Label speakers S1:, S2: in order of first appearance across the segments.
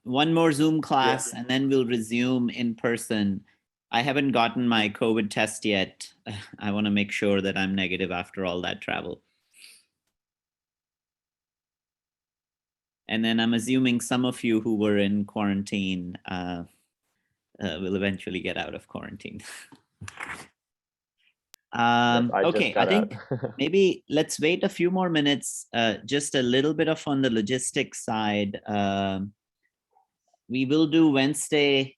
S1: One more Zoom class, and then we'll resume in person. I haven't gotten my COVID test yet. I want to make sure that I'm negative after all that travel. And then I'm assuming some of you who were in quarantine will eventually get out of quarantine. Okay, I think maybe let's wait a few more minutes, just a little bit of on the logistics side. We will do Wednesday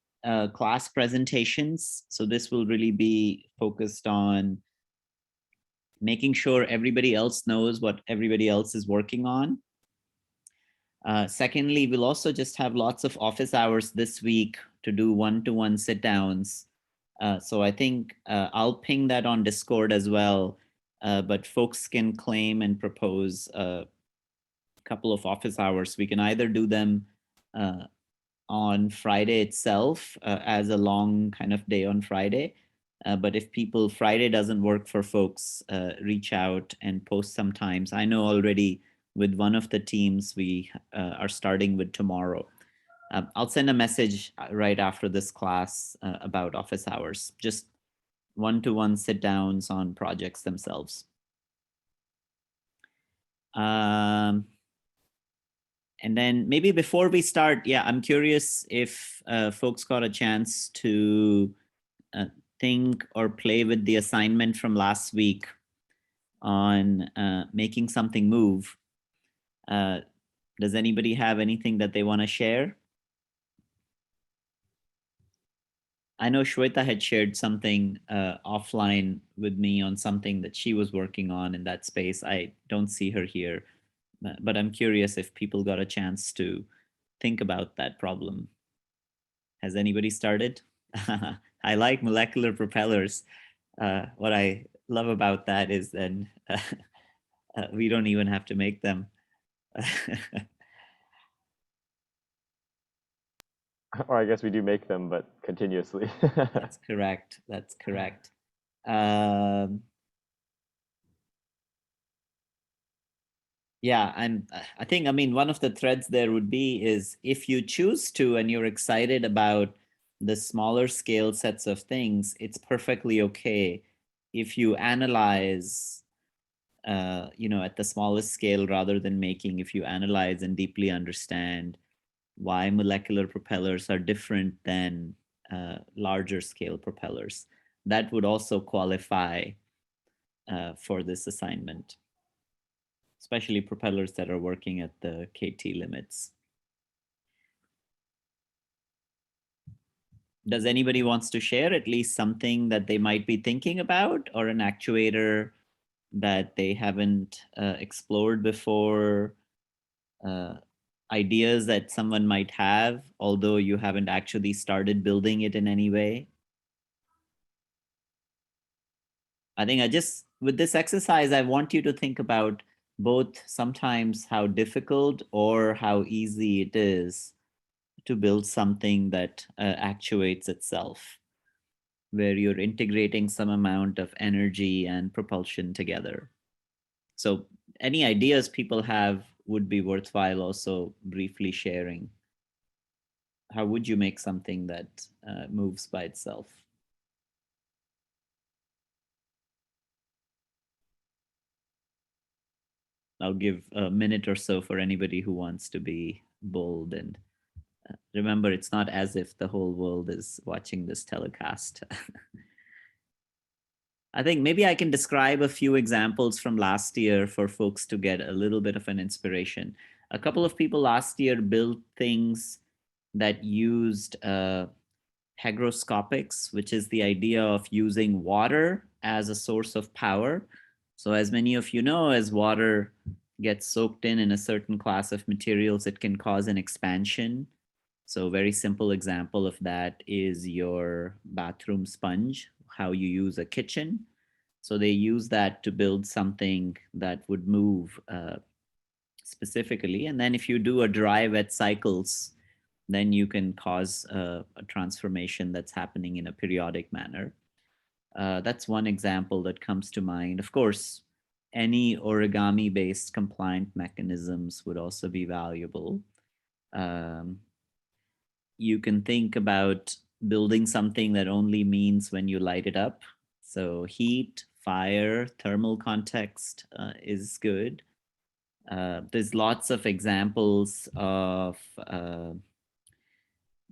S1: class presentations. So this will really be focused on making sure everybody else knows what everybody else is working on. Secondly, we'll also just have lots of office hours this week to do one-to-one sit downs. So I think I'll ping that on Discord as well, but folks can claim and propose a couple of office hours. We can either do them on Friday itself as a long kind of day on Friday. But if Friday doesn't work for folks, reach out and post sometimes. I know already with one of the teams, we are starting with tomorrow. I'll send a message right after this class about office hours, just one-to-one sit downs on projects themselves. And then maybe before we start, I'm curious if folks got a chance to think or play with the assignment from last week on making something move. Does anybody have anything that they want to share? I know Shweta had shared something offline with me on something that she was working on in that space. I don't see her here, but I'm curious if people got a chance to think about that problem. Has anybody started? I like molecular propellers. What I love about that is then we don't even have to make them.
S2: Or I guess we do make them, but continuously.
S1: That's correct. That's correct. Yeah, I think, one of the threads there would be is if you choose to and you're excited about the smaller scale sets of things, it's perfectly okay if you analyze, at the smallest scale rather than if you analyze and deeply understand why molecular propellers are different than larger scale propellers. That would also qualify for this assignment, especially propellers that are working at the KT limits. Does anybody wants to share at least something that they might be thinking about, or an actuator that they haven't explored before? Ideas that someone might have, although you haven't actually started building it in any way? I think with this exercise, I want you to think about both sometimes how difficult or how easy it is to build something that actuates itself, where you're integrating some amount of energy and propulsion together. So any ideas people have would be worthwhile also briefly sharing. How would you make something that moves by itself? I'll give a minute or so for anybody who wants to be bold. And remember, it's not as if the whole world is watching this telecast. I think maybe I can describe a few examples from last year for folks to get a little bit of an inspiration. A couple of people last year built things that used hygroscopics, which is the idea of using water as a source of power. So as many of you know, as water gets soaked in a certain class of materials, it can cause an expansion. So a very simple example of that is your bathroom sponge, how you use a kitchen. So they use that to build something that would move specifically. And then if you do a dry wet cycles, then you can cause a transformation that's happening in a periodic manner. That's one example that comes to mind. Of course, any origami-based compliant mechanisms would also be valuable. you can think about building something that only means when you light it up. So heat, fire, thermal context is good. There's lots of examples of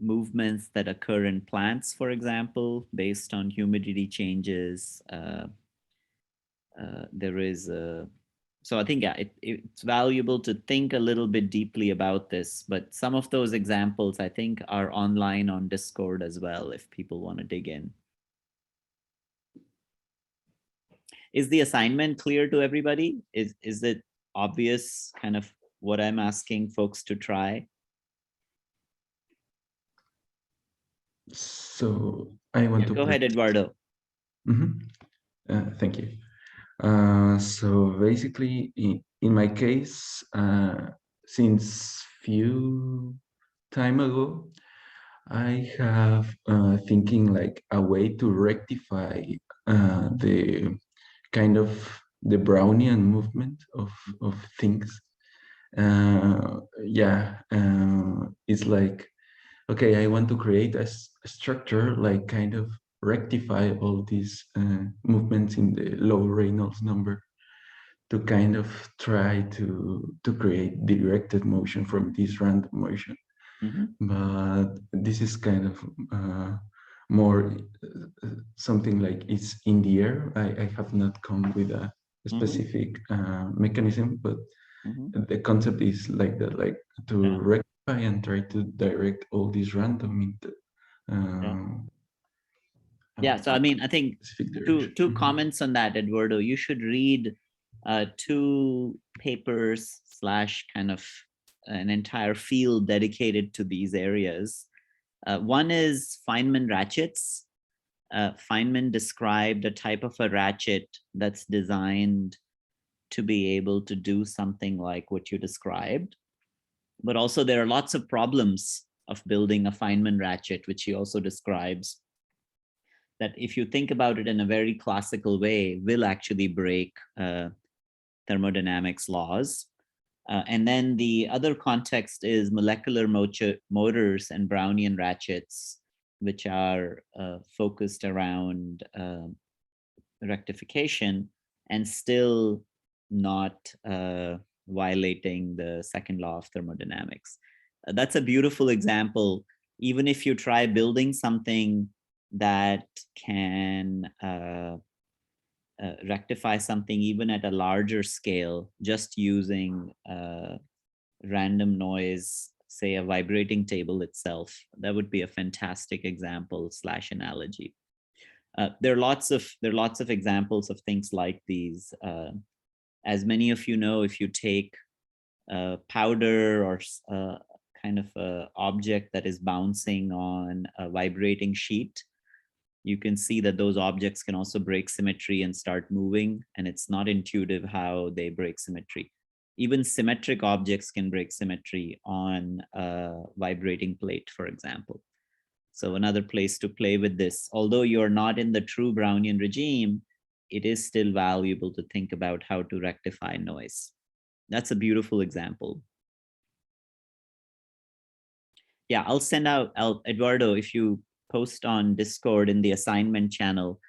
S1: movements that occur in plants, for example, based on humidity changes. There is a so I think, yeah, it's valuable to think a little bit deeply about this, but some of those examples I think are online on Discord as well if people want to dig in. Is the assignment clear to everybody? Is it obvious kind of what I'm asking folks to try?
S3: So I want to
S1: Go ahead, Eduardo.
S3: Thank you. So basically, in my case, since few time ago, I have thinking like a way to rectify the kind of the Brownian movement of things. Yeah, it's like, okay, I want to create a structure like kind of rectify all these movements in the low Reynolds number to kind of try to create directed motion from this random motion. But this is kind of more something like it's in the air. I have not come with a specific mechanism, but the concept is like that, like to rectify and try to direct all these random into
S1: yeah, so I mean, I think two comments on that, Eduardo. You should read two papers / kind of an entire field dedicated to these areas. One is Feynman ratchets. Feynman described a type of a ratchet that's designed to be able to do something like what you described. But also there are lots of problems of building a Feynman ratchet, which he also describes, that if you think about it in a very classical way, will actually break thermodynamics laws. And then the other context is molecular motors and Brownian ratchets, which are focused around rectification and still not violating the second law of thermodynamics. That's a beautiful example. Even if you try building something that can rectify something even at a larger scale, just using random noise, say a vibrating table itself, that would be a fantastic example / analogy. There are lots of examples of things like these. As many of you know, if you take powder or kind of a object that is bouncing on a vibrating sheet, you can see that those objects can also break symmetry and start moving, and it's not intuitive how they break symmetry. Even symmetric objects can break symmetry on a vibrating plate, for example. So another place to play with this, although you're not in the true Brownian regime, it is still valuable to think about how to rectify noise. That's a beautiful example. Yeah, I'll send out, Eduardo, if you post on Discord in the assignment channel,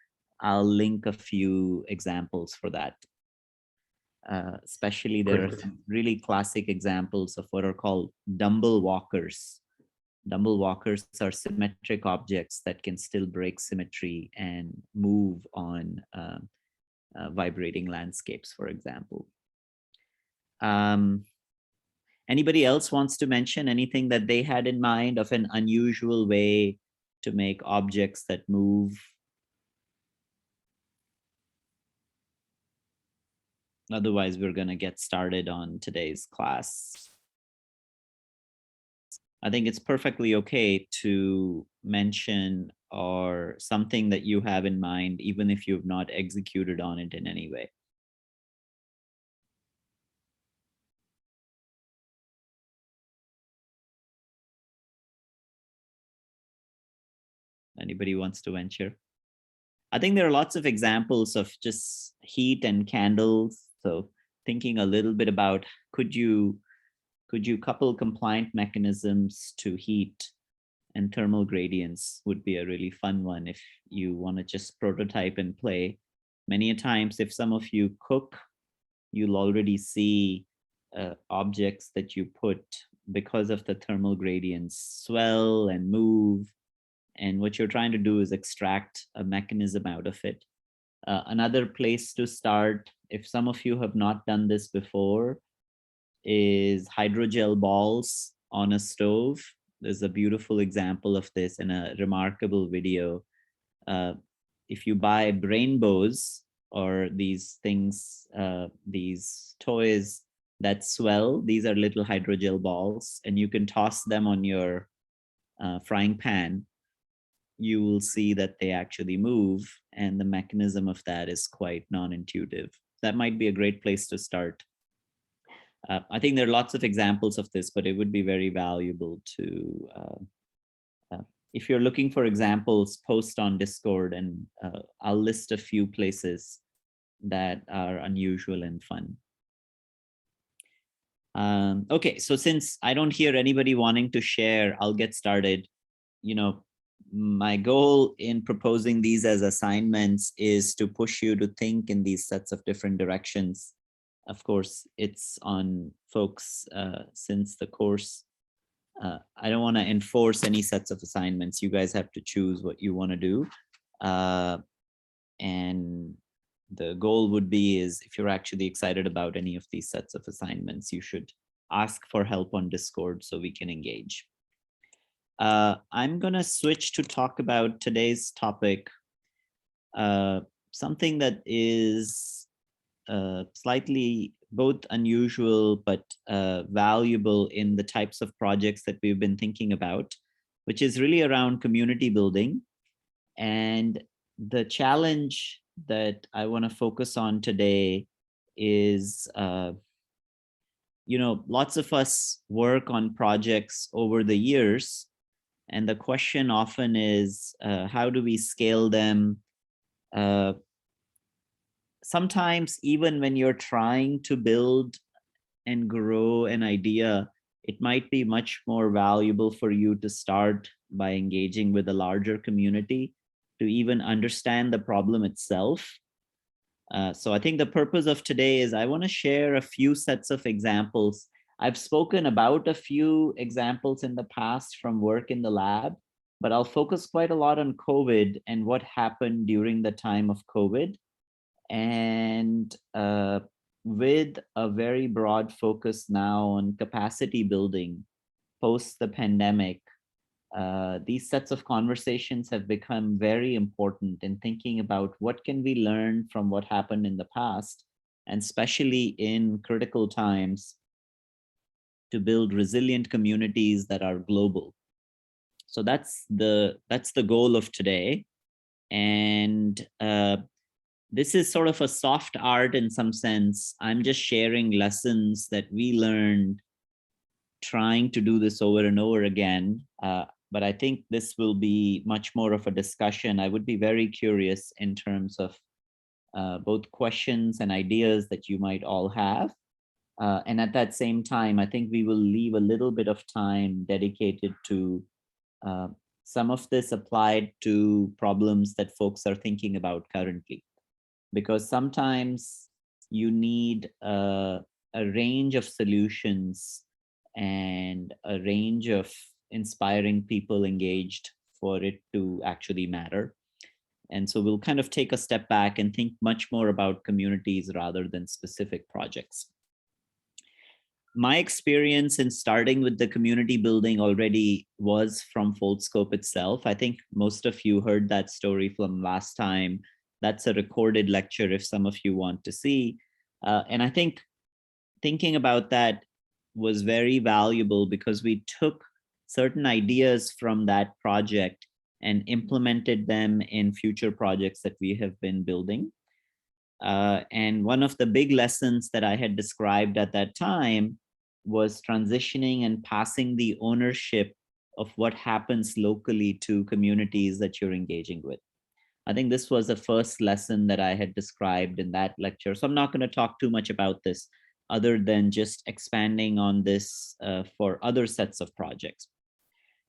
S1: I'll link a few examples for that. Especially there are some really classic examples of what are called dumbbell walkers. Dumbbell walkers are symmetric objects that can still break symmetry and move on vibrating landscapes, for example. Anybody else wants to mention anything that they had in mind of an unusual way to make objects that move? Otherwise, we're going to get started on today's class. I think it's perfectly okay to mention or something that you have in mind, even if you've not executed on it in any way. Anybody wants to venture? I think there are lots of examples of just heat and candles. So thinking a little bit about, could you couple compliant mechanisms to heat and thermal gradients would be a really fun one if you want to just prototype and play. Many a times, if some of you cook, you'll already see objects that you put, because of the thermal gradients, swell and move. And what you're trying to do is extract a mechanism out of it. Another place to start, if some of you have not done this before, is hydrogel balls on a stove. There's a beautiful example of this in a remarkable video. If you buy rainbows or these things, these toys that swell, these are little hydrogel balls, and you can toss them on your frying pan. You will see that they actually move, and the mechanism of that is quite non-intuitive. That might be a great place to start. I think there are lots of examples of this, but it would be very valuable to, if you're looking for examples, post on Discord, and I'll list a few places that are unusual and fun. Okay, so since I don't hear anybody wanting to share, I'll get started. You know, my goal in proposing these as assignments is to push you to think in these sets of different directions. Of course, it's on folks, since the course, I don't want to enforce any sets of assignments. You guys have to choose what you want to do. And the goal would be is, if you're actually excited about any of these sets of assignments, you should ask for help on Discord so we can engage. I'm going to switch to talk about today's topic, something that is slightly both unusual but valuable in the types of projects that we've been thinking about, which is really around community building. And the challenge that I want to focus on today is, you know, lots of us work on projects over the years, and the question often is, how do we scale them? Sometimes even when you're trying to build and grow an idea, it might be much more valuable for you to start by engaging with a larger community to even understand the problem itself. So I think the purpose of today is I want to share a few sets of examples. I've spoken about a few examples in the past from work in the lab, but I'll focus quite a lot on COVID and what happened during the time of COVID. And with a very broad focus now on capacity building post the pandemic, these sets of conversations have become very important in thinking about what can we learn from what happened in the past, and especially in critical times, to build resilient communities that are global. So that's the goal of today. And this is sort of a soft art in some sense. I'm just sharing lessons that we learned trying to do this over and over again. But I think this will be much more of a discussion. I would be very curious in terms of both questions and ideas that you might all have. And at that same time, I think we will leave a little bit of time dedicated to some of this applied to problems that folks are thinking about currently. Because sometimes you need a range of solutions and a range of inspiring people engaged for it to actually matter. And so we'll kind of take a step back and think much more about communities rather than specific projects. My experience in starting with the community building already was from Foldscope itself. I think most of you heard that story from last time. That's a recorded lecture if some of you want to see. And I think thinking about that was very valuable because we took certain ideas from that project and implemented them in future projects that we have been building. And one of the big lessons that I had described at that time was transitioning and passing the ownership of what happens locally to communities that you're engaging with. I think this was the first lesson that I had described in that lecture. So I'm not going to talk too much about this other than just expanding on this for other sets of projects.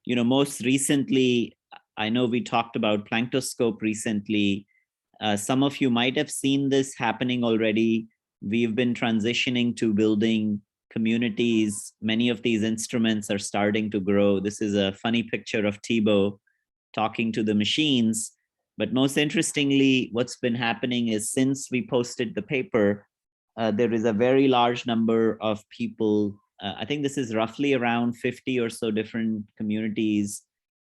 S1: most recently, I know we talked about Planktoscope recently. Some of you might have seen this happening already. We've been transitioning to building communities. Many of these instruments are starting to grow. This is a funny picture of Thibaut talking to the machines. But most interestingly, what's been happening is since we posted the paper, there is a very large number of people. I think this is roughly around 50 or so different communities,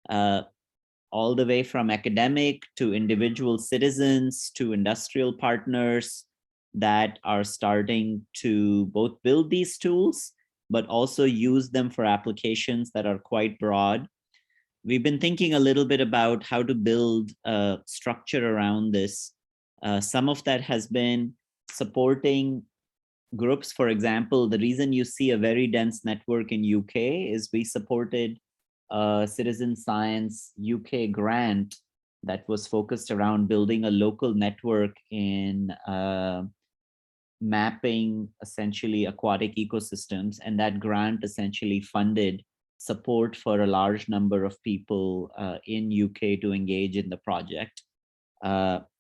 S1: all the way from academic to individual citizens to industrial partners that are starting to both build these tools, but also use them for applications that are quite broad. We've been thinking a little bit about how to build a structure around this. Some of that has been supporting groups. For example, the reason you see a very dense network in UK is we supported a citizen science UK grant that was focused around building a local network in mapping essentially aquatic ecosystems. And that grant essentially funded support for a large number of people in UK to engage in the project.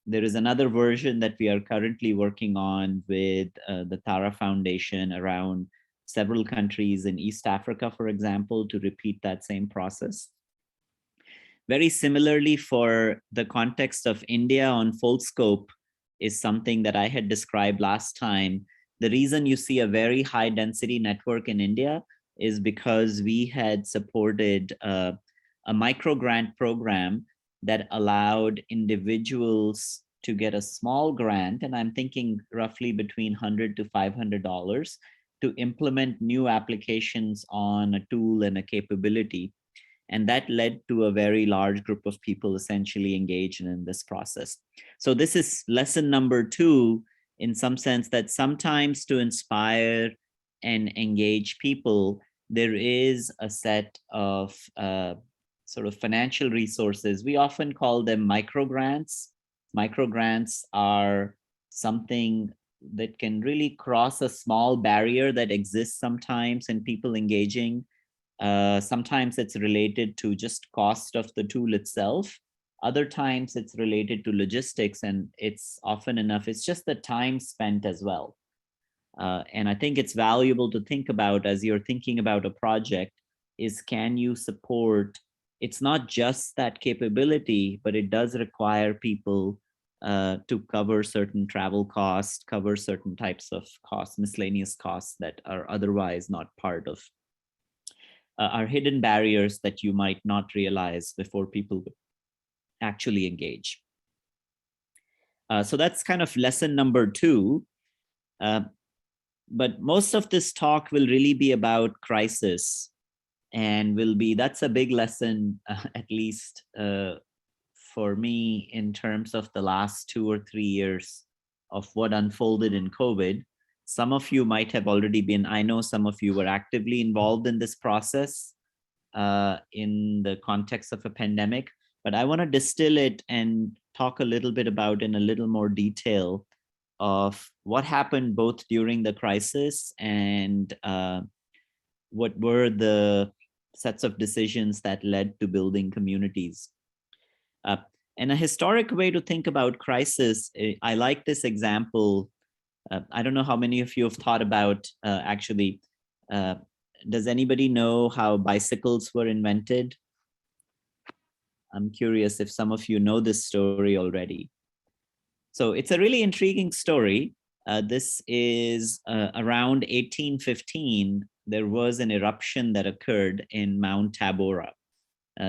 S1: There is another version that we are currently working on with the Tara Foundation around several countries in East Africa, for example, to repeat that same process. Very similarly, for the context of India on Foldscope is something that I had described last time. The reason you see a very high density network in India is because we had supported a micro grant program that allowed individuals to get a small grant, and I'm thinking roughly between $100 to $500, to implement new applications on a tool and a capability. And that led to a very large group of people essentially engaged in this process. So this is lesson number 2, in some sense, that sometimes to inspire and engage people, there is a set of sort of financial resources. We often call them microgrants. Microgrants are something that can really cross a small barrier that exists sometimes in people engaging. Sometimes it's related to just cost of the tool itself. Other times it's related to logistics, and it's often enough, it's just the time spent as well. And I think it's valuable to think about as you're thinking about a project is, can you support, it's not just that capability, but it does require people to cover certain travel costs, cover certain types of costs, miscellaneous costs that are otherwise not part of, are hidden barriers that you might not realize before people actually engage. So that's kind of lesson number 2. But most of this talk will really be about crisis, and that's a big lesson, at least for me, in terms of the last 2 or 3 years of what unfolded in COVID. Some of you might have already been, I know some of you were actively involved in this process in the context of a pandemic, but I want to distill it and talk a little bit about in a little more detail of what happened both during the crisis and what were the sets of decisions that led to building communities. And a historic way to think about crisis, I like this example. I don't know how many of you have thought about actually, does anybody know how bicycles were invented? I'm curious if some of you know this story already. So it's a really intriguing story. This is around 1815, there was an eruption that occurred in Mount Tabora.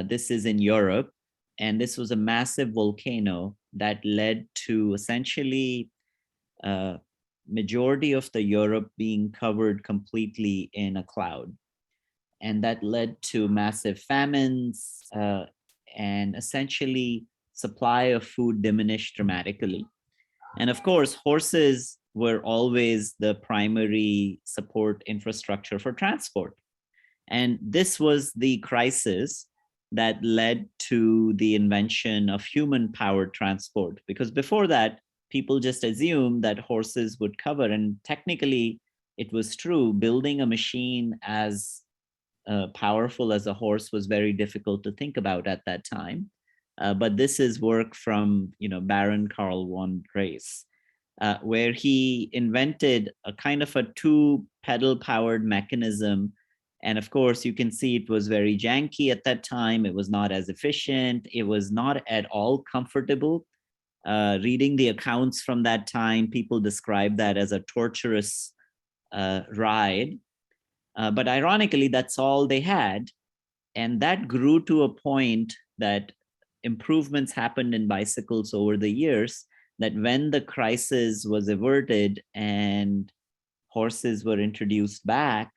S1: This is in Europe, and this was a massive volcano that led to essentially majority of the Europe being covered completely in a cloud. And that led to massive famines and essentially supply of food diminished dramatically. And of course, horses were always the primary support infrastructure for transport. And this was the crisis that led to the invention of human-powered transport, because before that, people just assumed that horses would cover, and technically it was true. Building a machine as powerful as a horse was very difficult to think about at that time. But this is work from, Baron Karl von Drais, where he invented a kind of a two pedal powered mechanism. And of course, you can see it was very janky at that time. It was not as efficient. It was not at all comfortable. Reading the accounts from that time, people describe that as a torturous ride. But ironically, that's all they had. And that grew to a point that improvements happened in bicycles over the years, that when the crisis was averted and horses were introduced back,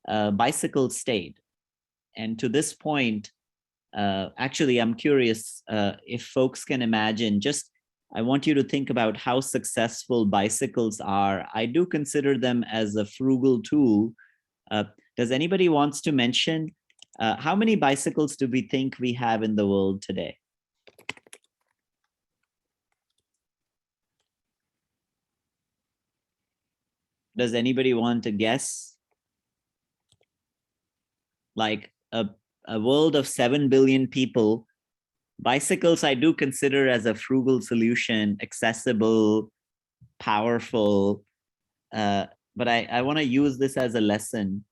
S1: bicycles stayed. And to this point, actually, I'm curious if folks can imagine, I want you to think about how successful bicycles are. I do consider them as a frugal tool. Does anybody wants to mention how many bicycles do we think we have in the world today? Does anybody want to guess? Like a world of 7 billion people, bicycles I do consider as a frugal solution, accessible, powerful. But I want to use this as a lesson.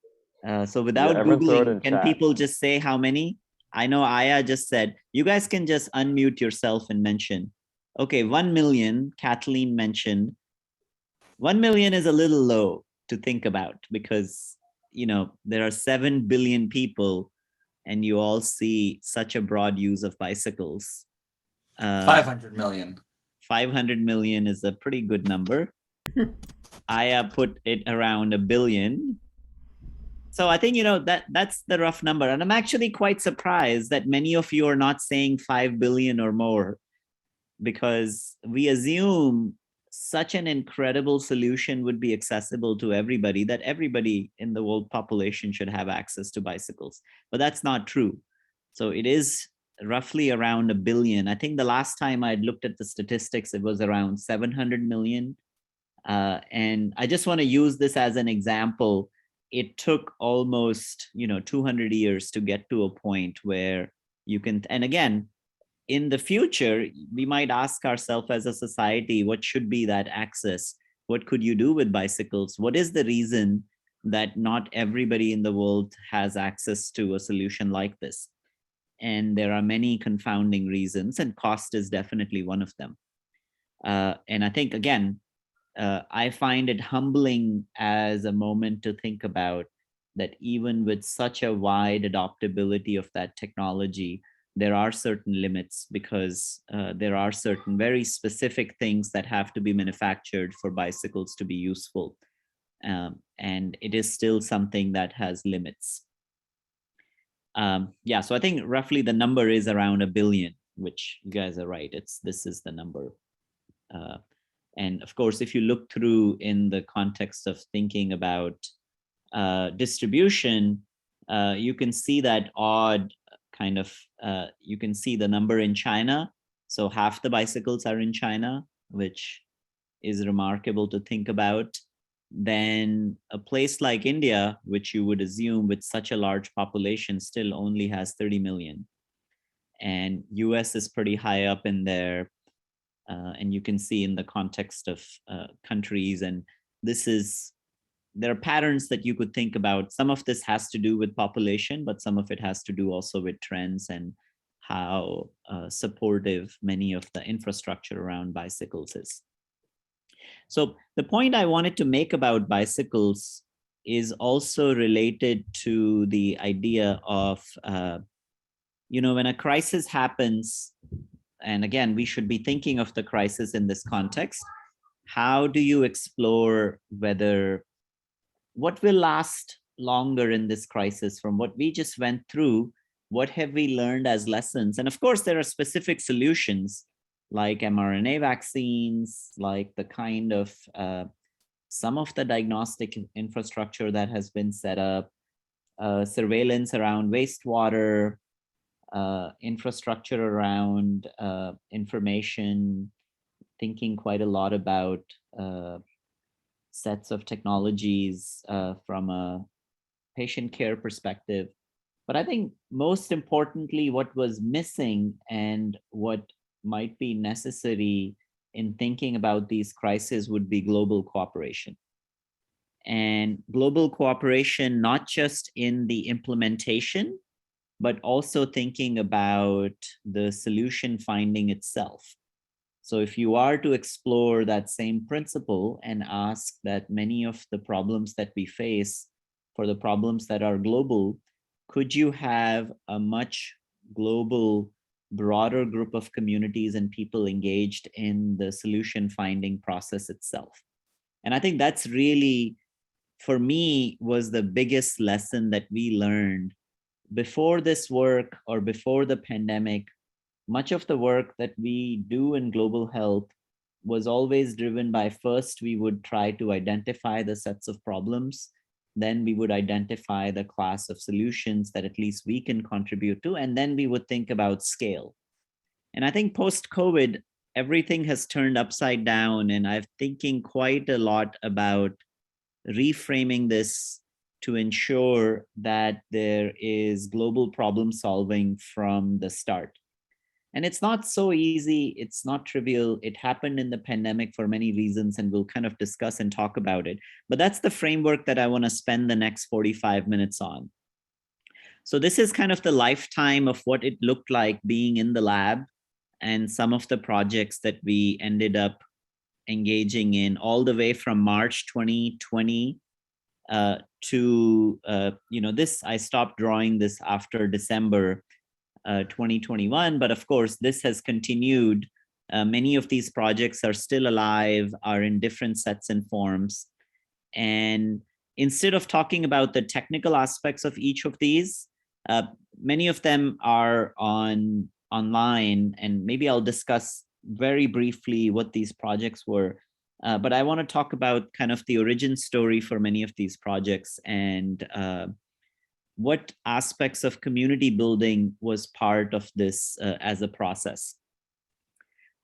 S1: So without
S2: everyone throw it
S1: Googling,
S2: in
S1: can
S2: chat.
S1: people just say how many? I know Aya just said, you guys can just unmute yourself and mention. Okay, 1 million, Kathleen mentioned. 1 million is a little low to think about because, there are 7 billion people and you all see such a broad use of bicycles.
S4: 500 million.
S1: 500 million is a pretty good number. Aya put it around 1 billion. So I think, that's the rough number. And I'm actually quite surprised that many of you are not saying 5 billion or more, because we assume such an incredible solution would be accessible to everybody, that everybody in the world population should have access to bicycles. But that's not true. So it is roughly around 1 billion. I think the last time I'd looked at the statistics, it was around 700 million. And I just want to use this as an example. It took almost 200 years to get to a point where you can, and again, in the future, we might ask ourselves as a society, what should be that access? What could you do with bicycles? What is the reason that not everybody in the world has access to a solution like this? And there are many confounding reasons, and cost is definitely one of them. And I think, again, I find it humbling as a moment to think about that even with such a wide adoptability of that technology, there are certain limits, because there are certain very specific things that have to be manufactured for bicycles to be useful. And it is still something that has limits. Yeah, so I think roughly the number is around 1 billion, which you guys are right. This is the number. And of course, if you look through in the context of thinking about distribution, you can see that odd kind of, you can see the number in China. So half the bicycles are in China, which is remarkable to think about. Then a place like India, which you would assume with such a large population, still only has 30 million. And US is pretty high up in there. And you can see in the context of countries, and there are patterns that you could think about. Some of this has to do with population, but some of it has to do also with trends and how supportive many of the infrastructure around bicycles is. So the point I wanted to make about bicycles is also related to the idea of, when a crisis happens, and again, we should be thinking of the crisis in this context. How do you explore what will last longer in this crisis from what we just went through? What have we learned as lessons? And of course, there are specific solutions like mRNA vaccines, like the kind of some of the diagnostic infrastructure that has been set up, surveillance around wastewater, infrastructure around information, thinking quite a lot about sets of technologies from a patient care perspective. But I think most importantly, what was missing and what might be necessary in thinking about these crises would be global cooperation. And global cooperation, not just in the implementation, but also thinking about the solution finding itself. So if you are to explore that same principle and ask that many of the problems that we face, for the problems that are global, could you have a much global, broader group of communities and people engaged in the solution finding process itself? And I think that's really, for me, was the biggest lesson that we learned before this work or before the pandemic. Much of the work that we do in global health was always driven by, first, we would try to identify the sets of problems. Then we would identify the class of solutions that at least we can contribute to. And then we would think about scale. And I think post-COVID, everything has turned upside down. And I'm thinking quite a lot about reframing this to ensure that there is global problem solving from the start. And it's not so easy. It's not trivial. It happened in the pandemic for many reasons, and we'll kind of discuss and talk about it. But that's the framework that I want to spend the next 45 minutes on. So this is kind of the lifetime of what it looked like being in the lab and some of the projects that we ended up engaging in all the way from March 2020 to, this, I stopped drawing this after December 2021, but of course, this has continued. Many of these projects are still alive, are in different sets and forms. And instead of talking about the technical aspects of each of these, many of them are online, and maybe I'll discuss very briefly what these projects were. But I want to talk about kind of the origin story for many of these projects and what aspects of community building was part of this as a process.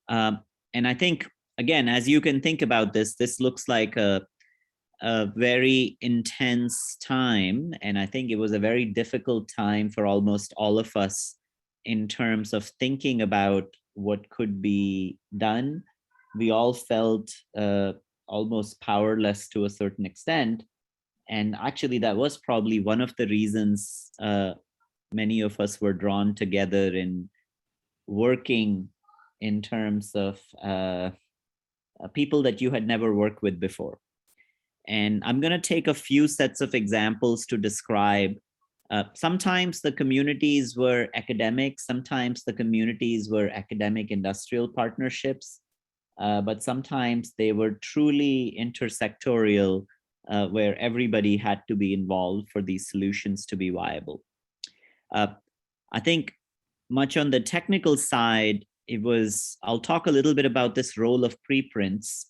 S1: And I think, again, as you can think about this, this looks like a very intense time. And I think it was a very difficult time for almost all of us in terms of thinking about what could be done. We all felt almost powerless to a certain extent. And actually, that was probably one of the reasons many of us were drawn together in working in terms of people that you had never worked with before. And I'm going to take a few sets of examples to describe. Sometimes the communities were academic, sometimes the communities were academic industrial partnerships, but sometimes they were truly intersectorial, where everybody had to be involved for these solutions to be viable. I think much on the technical side, I'll talk a little bit about this role of preprints.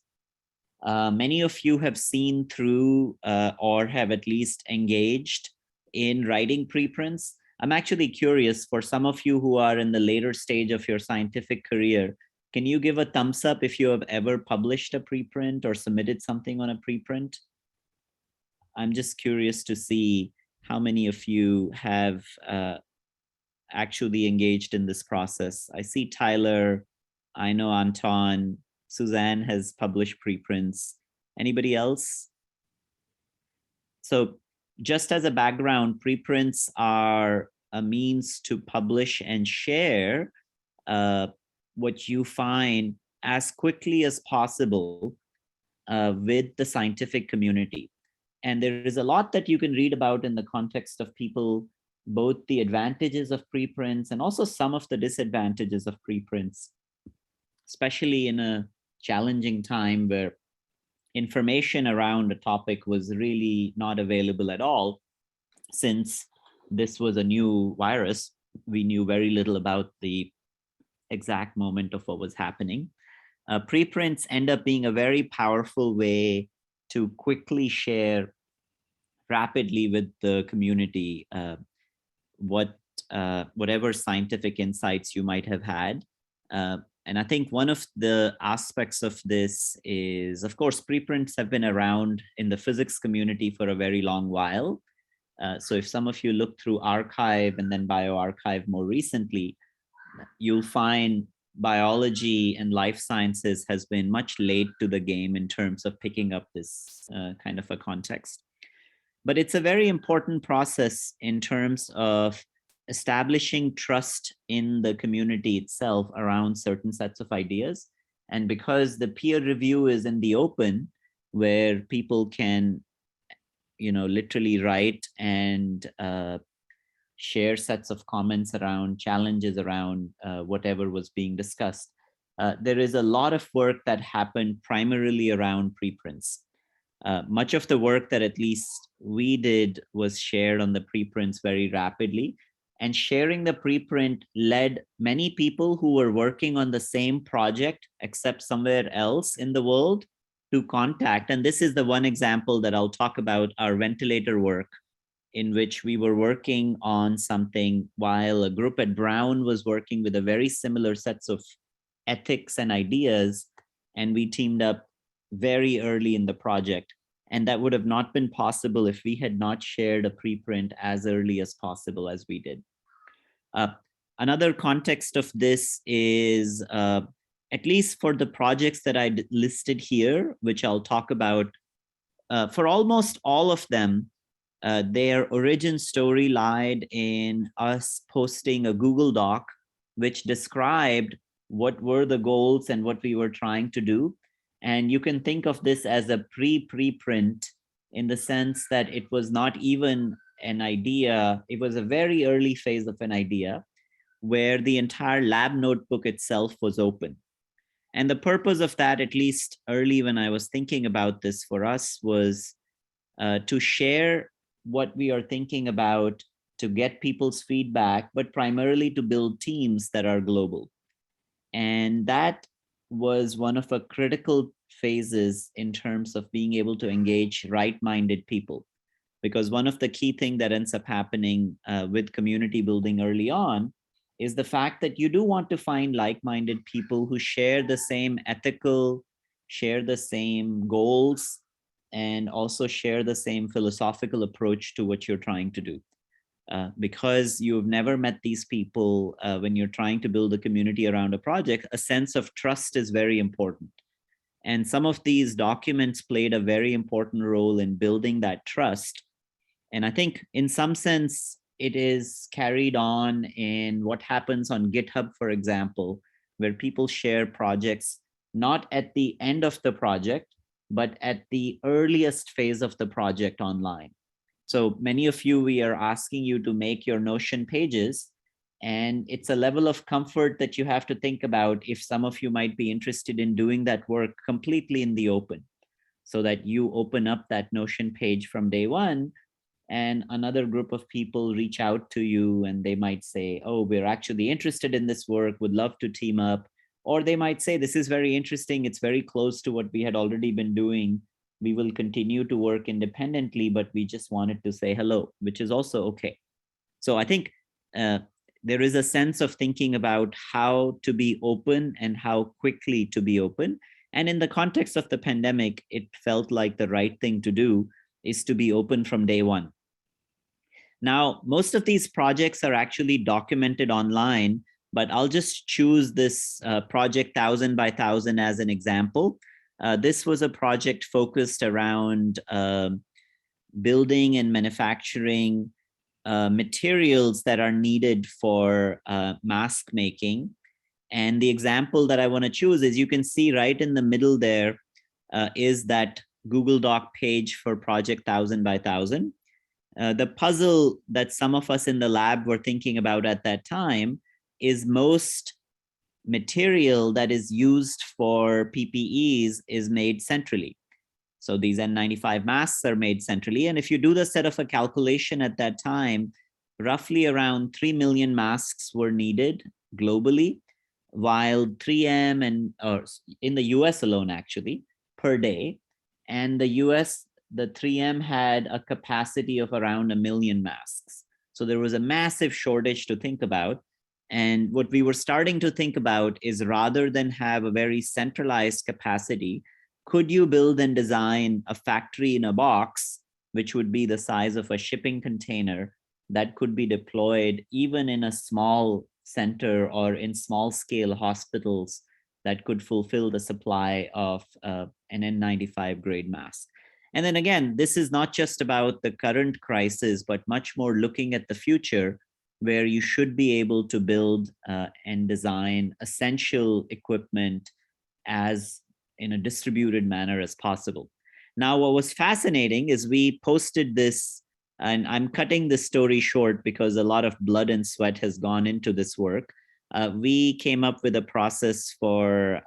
S1: Many of you have seen through or have at least engaged in writing preprints. I'm actually curious, for some of you who are in the later stage of your scientific career, can you give a thumbs up if you have ever published a preprint or submitted something on a preprint? I'm just curious to see how many of you have actually engaged in this process. I see Tyler, I know Anton, Suzanne has published preprints. Anybody else? So just as a background, preprints are a means to publish and share what you find as quickly as possible with the scientific community. And there is a lot that you can read about in the context of people, both the advantages of preprints and also some of the disadvantages of preprints, especially in a challenging time where information around a topic was really not available at all. Since this was a new virus, we knew very little about the exact moment of what was happening. Preprints end up being a very powerful way to quickly share rapidly with the community whatever scientific insights you might have had. And I think one of the aspects of this is, of course, preprints have been around in the physics community for a very long while. So if some of you look through archive and then bioarchive more recently, you'll find biology and life sciences has been much late to the game in terms of picking up this kind of a context. But it's a very important process in terms of establishing trust in the community itself around certain sets of ideas. And because the peer review is in the open, where people can, literally write and share sets of comments around challenges around whatever was being discussed. There is a lot of work that happened primarily around preprints. Much of the work that at least we did was shared on the preprints very rapidly. And sharing the preprint led many people who were working on the same project, except somewhere else in the world, to contact. And this is the one example that I'll talk about, our ventilator work, in which we were working on something while a group at Brown was working with a very similar sets of ethics and ideas. And we teamed up very early in the project. And that would have not been possible if we had not shared a preprint as early as possible as we did. Another context of this is, at least for the projects that I listed here, which I'll talk about, for almost all of them, their origin story lied in us posting a Google Doc, which described what were the goals and what we were trying to do. And you can think of this as a preprint in the sense that it was not even an idea. It was a very early phase of an idea where the entire lab notebook itself was open. And the purpose of that, at least early when I was thinking about this for us, was to share what we are thinking about, to get people's feedback, but primarily to build teams that are global. And that was one of the critical phases in terms of being able to engage right-minded people. Because one of the key things that ends up happening with community building early on is the fact that you do want to find like-minded people who share the same ethical, share the same goals, and also share the same philosophical approach to what you're trying to do. Because you've never met these people, when you're trying to build a community around a project, a sense of trust is very important. And some of these documents played a very important role in building that trust. And I think in some sense, it is carried on in what happens on GitHub, for example, where people share projects, not at the end of the project, but at the earliest phase of the project online. So many of you, we are asking you to make your Notion pages, and it's a level of comfort that you have to think about if some of you might be interested in doing that work completely in the open, so that you open up that Notion page from day one, and another group of people reach out to you and they might say, oh, we're actually interested in this work, would love to team up. Or they might say, this is very interesting, it's very close to what we had already been doing. We will continue to work independently, but we just wanted to say hello, which is also okay. So I think there is a sense of thinking about how to be open and how quickly to be open. And in the context of the pandemic, it felt like the right thing to do is to be open from day one. Now, most of these projects are actually documented online, but I'll just choose this project 1000 by 1000 as an example. This was a project focused around building and manufacturing materials that are needed for mask making. And the example that I want to choose is, you can see right in the middle there is that Google Doc page for project 1000 by 1000. The puzzle that some of us in the lab were thinking about at that time is most material that is used for PPEs is made centrally. So these N95 masks are made centrally. And if you do the set of a calculation at that time, roughly around 3 million masks were needed globally, while 3M or in the US alone, actually, per day. And the US, the 3M had a capacity of around 1 million masks. So there was a massive shortage to think about. And what we were starting to think about is, rather than have a very centralized capacity, could you build and design a factory in a box which would be the size of a shipping container, that could be deployed even in a small center or in small scale hospitals that could fulfill the supply of an N95 grade mask. And then again, this is not just about the current crisis, but much more looking at the future, where you should be able to build and design essential equipment as in a distributed manner as possible. Now, what was fascinating is we posted this, and I'm cutting this story short because a lot of blood and sweat has gone into this work. We came up with a process for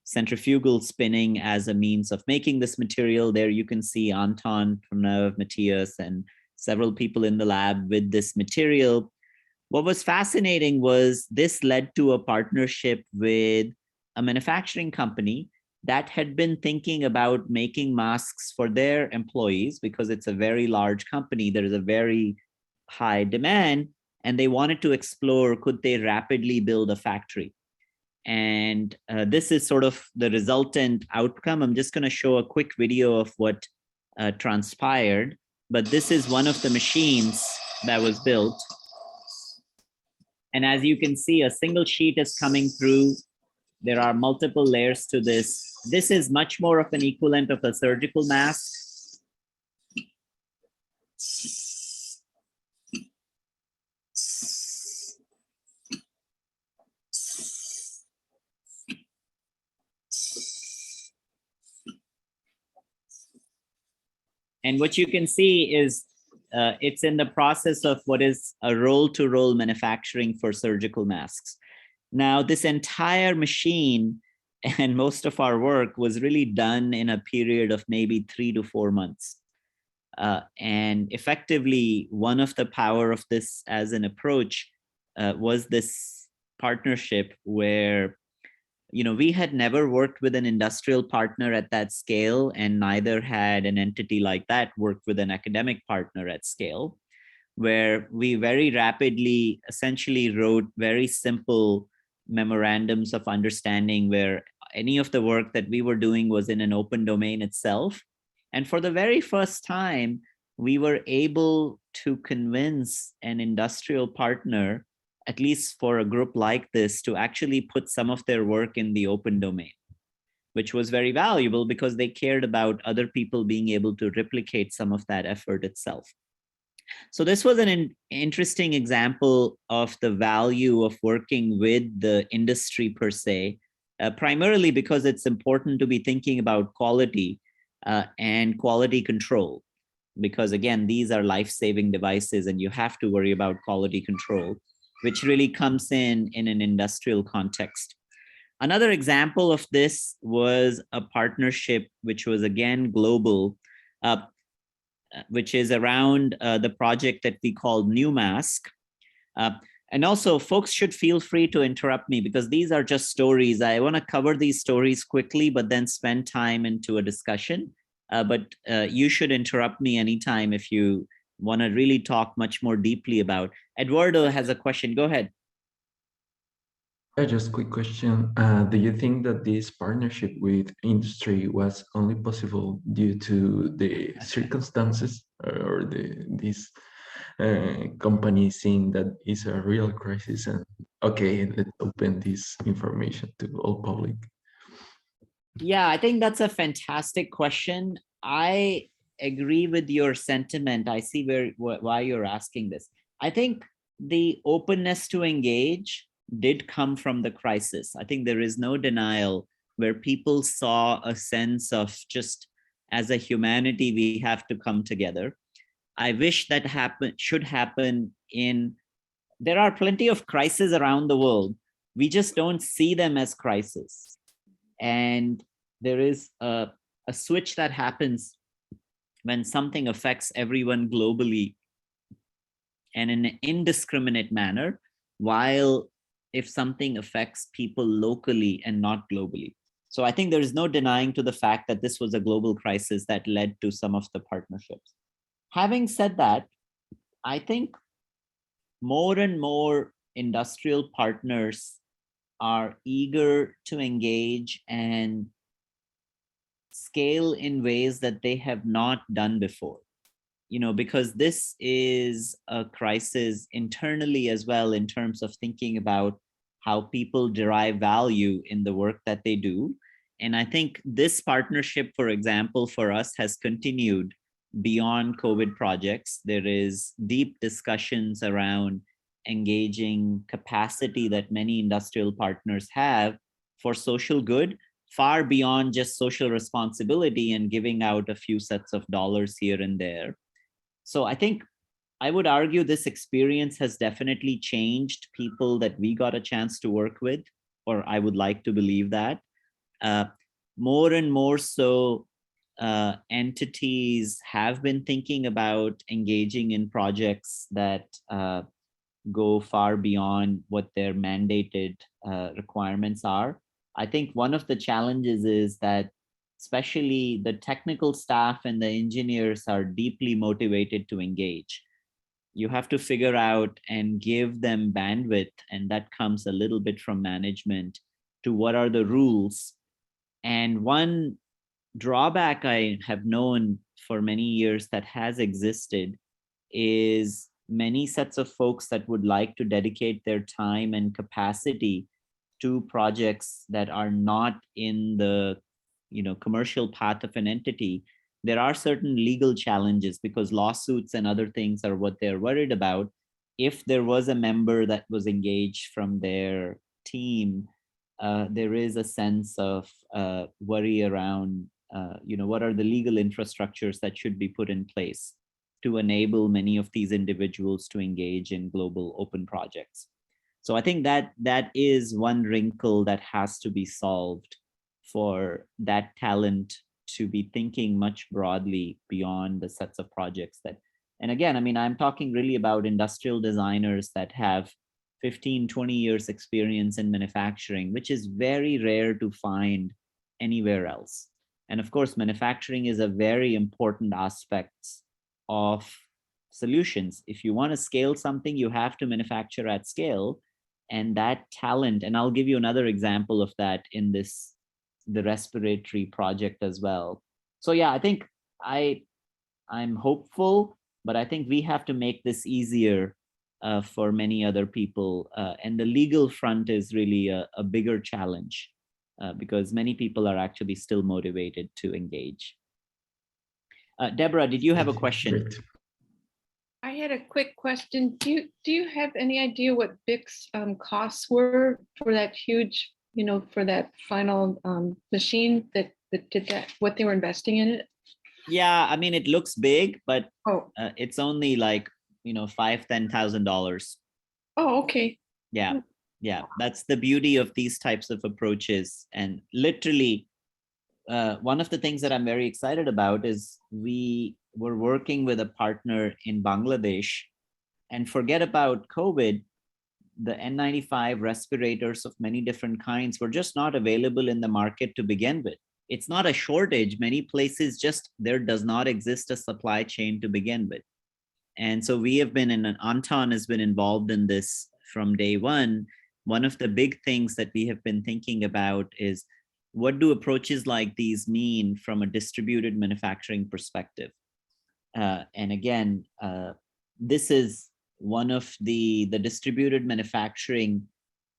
S1: centrifugal spinning as a means of making this material. There you can see Anton, Pranav, Matthias, and several people in the lab with this material. What was fascinating was this led to a partnership with a manufacturing company that had been thinking about making masks for their employees because it's a very large company. There is a very high demand, and they wanted to explore, could they rapidly build a factory? And this is sort of the resultant outcome. I'm just going to show a quick video of what transpired, but this is one of the machines that was built. And as you can see, a single sheet is coming through. There are multiple layers to this. This is much more of an equivalent of a surgical mask. And what you can see is it's in the process of what is a roll-to-roll manufacturing for surgical masks. Now, this entire machine and most of our work was really done in a period of maybe 3 to 4 months. And effectively, one of the power of this as an approach was this partnership where, you know, we had never worked with an industrial partner at that scale, and neither had an entity like that worked with an academic partner at scale, where we very rapidly essentially wrote very simple memorandums of understanding where any of the work that we were doing was in an open domain itself. And for the very first time, we were able to convince an industrial partner, at least for a group like this, to actually put some of their work in the open domain, which was very valuable because they cared about other people being able to replicate some of that effort itself. So this was an interesting example of the value of working with the industry per se, primarily because it's important to be thinking about quality and quality control, because again, these are life-saving devices and you have to worry about quality control, which really comes in an industrial context. Another example of this was a partnership which was again global, which is around the project that we called New Mask. And also, folks should feel free to interrupt me because these are just stories. I want to cover these stories quickly, but then spend time into a discussion. But you should interrupt me anytime if you want to really talk much more deeply about. Eduardo has a question. Go ahead.
S3: Just a quick question. Do you think that this partnership with industry was only possible due to the circumstances or this company seeing that it's a real crisis and okay, let's open this information to all public?
S1: Yeah, I think that's a fantastic question. I agree with your sentiment. I see why you're asking this. I think the openness to engage did come from the crisis. I think there is no denial where people saw a sense of just as a humanity, we have to come together. I wish that should happen there are plenty of crises around the world. We just don't see them as crises. And there is a switch that happens when something affects everyone globally and in an indiscriminate manner, while if something affects people locally and not globally. So I think there is no denying to the fact that this was a global crisis that led to some of the partnerships. Having said that, I think more and more industrial partners are eager to engage and scale in ways that they have not done before. Because this is a crisis internally as well, in terms of thinking about how people derive value in the work that they do. And I think this partnership, for example, for us has continued beyond COVID projects. There is deep discussions around engaging capacity that many industrial partners have for social good, far beyond just social responsibility and giving out a few sets of dollars here and there. So I think I would argue this experience has definitely changed people that we got a chance to work with, or I would like to believe that. More and more so, entities have been thinking about engaging in projects that go far beyond what their mandated requirements are. I think one of the challenges is that especially the technical staff and the engineers are deeply motivated to engage. You have to figure out and give them bandwidth, and that comes a little bit from management, to what are the rules. And one drawback I have known for many years that has existed is many sets of folks that would like to dedicate their time and capacity to projects that are not in the commercial path of an entity. There are certain legal challenges because lawsuits and other things are what they're worried about. If there was a member that was engaged from their team, there is a sense of worry around what are the legal infrastructures that should be put in place to enable many of these individuals to engage in global open projects. So I think that is one wrinkle that has to be solved for that talent to be thinking much broadly beyond the sets of projects that, and again, I mean, I'm talking really about industrial designers that have 15, 20 years experience in manufacturing, which is very rare to find anywhere else. And of course, manufacturing is a very important aspect of solutions. If you want to scale something, you have to manufacture at scale. And that talent, and I'll give you another example of that in the respiratory project as well. So yeah, I think I'm hopeful, but I think we have to make this easier for many other people. And the legal front is really a bigger challenge because many people are actually still motivated to engage. Deborah, did you have a question?
S3: Great.
S5: I had a quick question. Do you have any idea what BIC's costs were for that huge, for that final machine that did that, what they were investing in it?
S1: Yeah, I mean, it looks big, but it's only like, $5,000-$10,000.
S5: Oh, okay.
S1: Yeah. That's the beauty of these types of approaches. And literally, one of the things that I'm very excited about is we were working with a partner in Bangladesh, and forget about COVID, the N95 respirators of many different kinds were just not available in the market to begin with. It's not a shortage. Many places there does not exist a supply chain to begin with. And so we have been Anton has been involved in this from day one. One of the big things that we have been thinking about is, what do approaches like these mean from a distributed manufacturing perspective? And again, this is one of the distributed manufacturing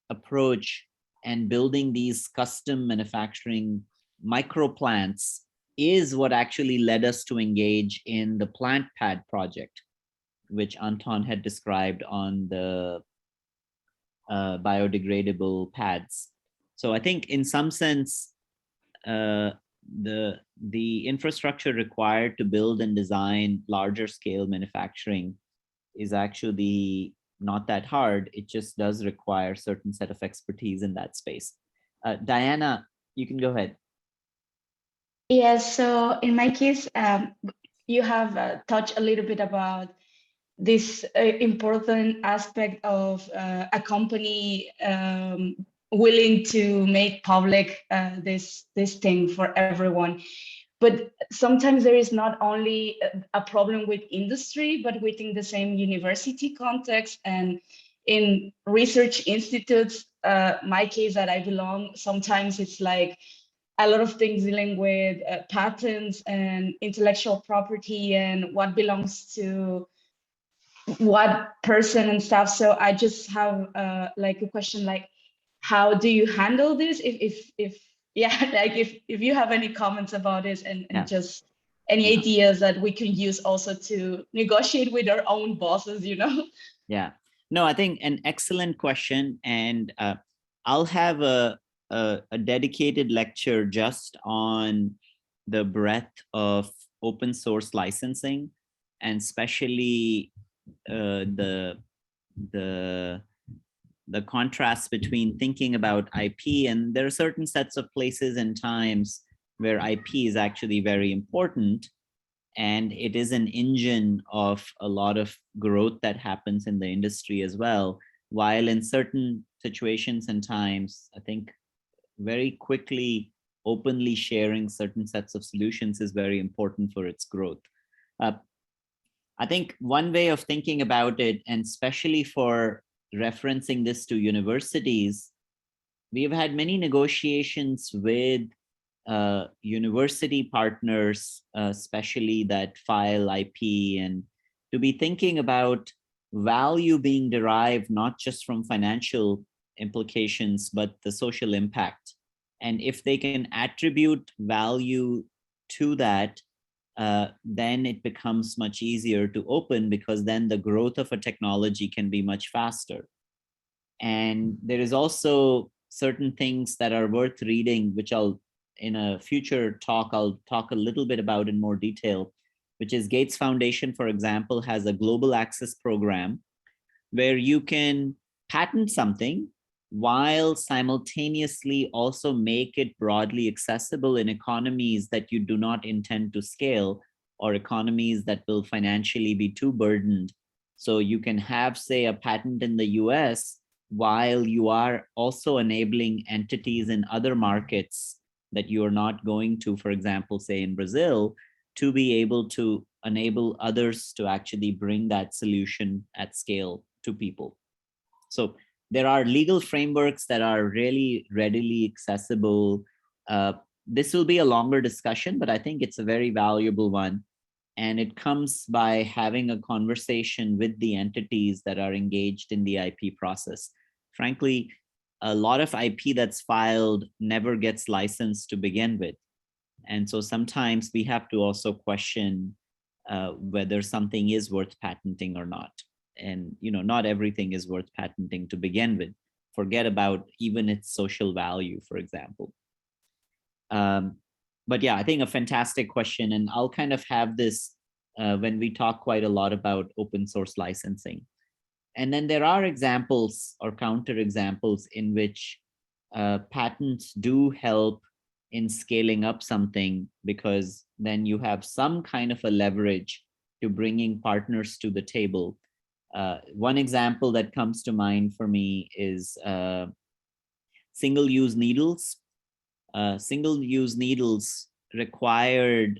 S1: approach, and building these custom manufacturing micro plants is what actually led us to engage in the plant pad project, which Anton had described on the biodegradable pads. So I think in some sense, the infrastructure required to build and design larger scale manufacturing is actually not that hard. It just does require a certain set of expertise in that space. Diana, you can go ahead.
S6: Yes, so in my case, you have touched a little bit about this important aspect of a company willing to make public this thing for everyone. But sometimes there is not only a problem with industry, but within the same university context and in research institutes. My case that I belong, sometimes it's like a lot of things dealing with patents and intellectual property and what belongs to what person and stuff. So I just have like a question, like, how do you handle this? If yeah, like if you have any comments about it, and just any ideas that we can use also to negotiate with our own bosses, you know?
S1: Yeah, no, I think an excellent question, and I'll have a dedicated lecture just on the breadth of open source licensing, and especially the contrast between thinking about IP, and there are certain sets of places and times where IP is actually very important, and it is an engine of a lot of growth that happens in the industry as well. While in certain situations and times, I think very quickly, openly sharing certain sets of solutions is very important for its growth. I think one way of thinking about it, and especially for referencing this to universities, we've had many negotiations with university partners, especially that file IP, and to be thinking about value being derived not just from financial implications, but the social impact. And if they can attribute value to that, then it becomes much easier to open, because then the growth of a technology can be much faster. And there is also certain things that are worth reading, which I'll, in a future talk, I'll talk a little bit about in more detail, which is Gates Foundation, for example, has a global access program where you can patent something while simultaneously also make it broadly accessible in economies that you do not intend to scale, or economies that will financially be too burdened. So you can have, say, a patent in the US while you are also enabling entities in other markets that you are not going to, for example, say in Brazil, to be able to enable others to actually bring that solution at scale to people. So there are legal frameworks that are really readily accessible. This will be a longer discussion, but I think it's a very valuable one. And it comes by having a conversation with the entities that are engaged in the IP process. Frankly, a lot of IP that's filed never gets licensed to begin with. And so sometimes we have to also question whether something is worth patenting or not. And not everything is worth patenting to begin with. Forget about even its social value, for example. But yeah, I think a fantastic question. And I'll kind of have this when we talk quite a lot about open source licensing. And then there are examples or counter examples in which patents do help in scaling up something, because then you have some kind of a leverage to bringing partners to the table. One example that comes to mind for me is single-use needles. Single-use needles required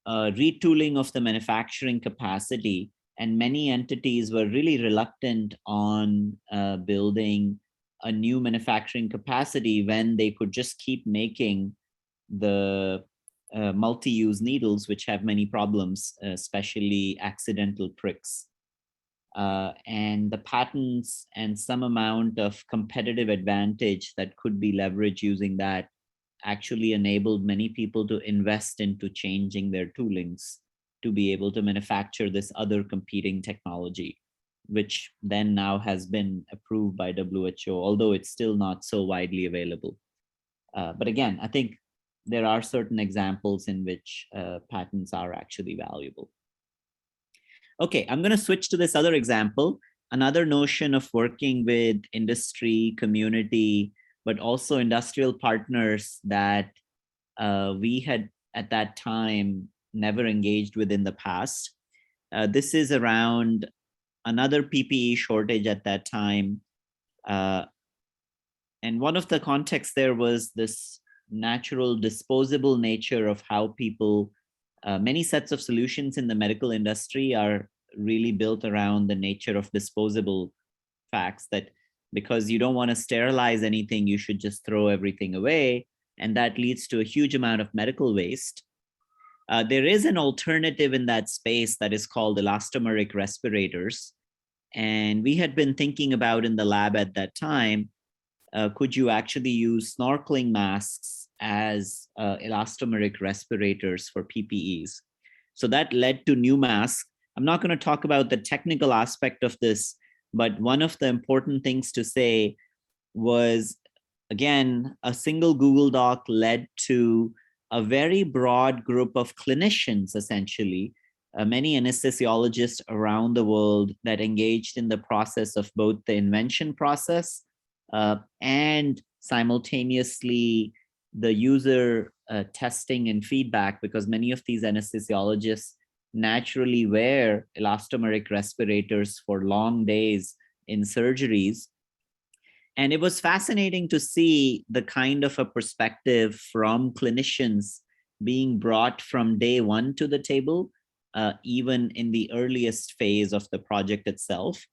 S1: retooling of the manufacturing capacity, and many entities were really reluctant on building a new manufacturing capacity when they could just keep making the multi-use needles, which have many problems, especially accidental pricks. And the patents and some amount of competitive advantage that could be leveraged using that actually enabled many people to invest into changing their toolings to be able to manufacture this other competing technology, which then now has been approved by WHO, although it's still not so widely available. But again, I think there are certain examples in which patents are actually valuable. Okay, I'm going to switch to this other example, another notion of working with industry, community, but also industrial partners that we had at that time never engaged with in the past. This is around another PPE shortage at that time. And one of the contexts there was this natural disposable nature of how people, many sets of solutions in the medical industry are really built around the nature of disposable facts, that because you don't want to sterilize anything. You should just throw everything away. And that leads to a huge amount of medical waste. There is an alternative in that space that is called elastomeric respirators. And we had been thinking about in the lab at that time, could you actually use snorkeling masks as elastomeric respirators for PPEs? So that led to new masks. I'm not going to talk about the technical aspect of this, but one of the important things to say was, again, a single Google Doc led to a very broad group of clinicians, essentially, many anesthesiologists around the world that engaged in the process of both the invention process and simultaneously the user testing and feedback, because many of these anesthesiologists naturally wear elastomeric respirators for long days in surgeries. And it was fascinating to see the kind of a perspective from clinicians being brought from day one to the table, even in the earliest phase of the project itself.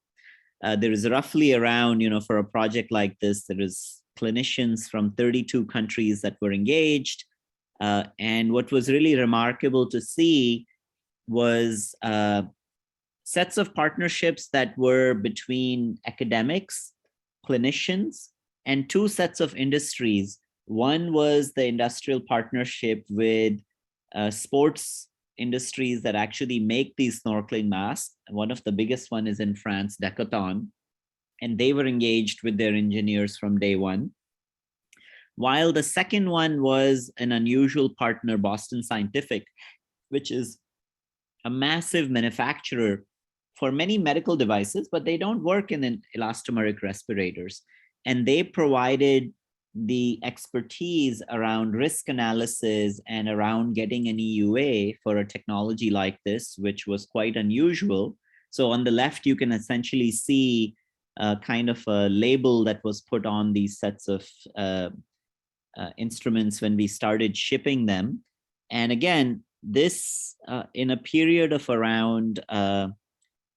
S1: There is roughly around, for a project like this, there is clinicians from 32 countries that were engaged. And what was really remarkable to see was sets of partnerships that were between academics, clinicians, and two sets of industries. One was the industrial partnership with sports industries that actually make these snorkeling masks. One of the biggest one is in France, Decathlon, and they were engaged with their engineers from day one. While the second one was an unusual partner, Boston Scientific, which is a massive manufacturer for many medical devices, but they don't work in elastomeric respirators. And they provided the expertise around risk analysis and around getting an EUA for a technology like this, which was quite unusual. So on the left, you can essentially see kind of a label that was put on these sets of instruments when we started shipping them. And again, this in a period of around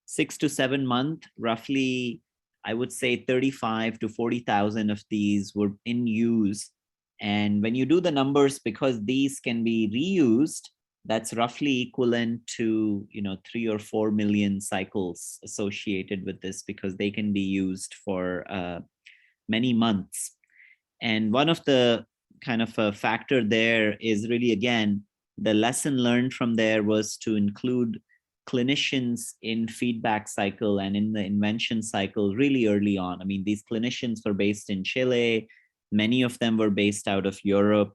S1: 6 to 7 months, roughly, I would say 35 to 40,000 of these were in use. And when you do the numbers, because these can be reused, that's roughly equivalent to 3 or 4 million cycles associated with this, because they can be used for many months. And one of the kind of a factor there is really, again, the lesson learned from there was to include clinicians in feedback cycle and in the invention cycle really early on. I mean, these clinicians were based in Chile. Many of them were based out of Europe.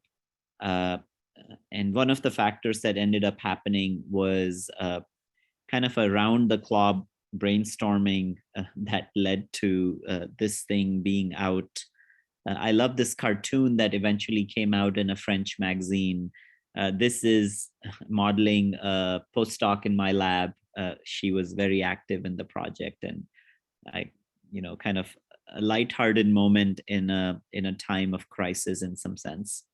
S1: And one of the factors that ended up happening was kind of a round-the-clock brainstorming that led to this thing being out. I love this cartoon that eventually came out in a French magazine. This is modeling a postdoc in my lab. She was very active in the project, and I, kind of a lighthearted moment in a time of crisis in some sense.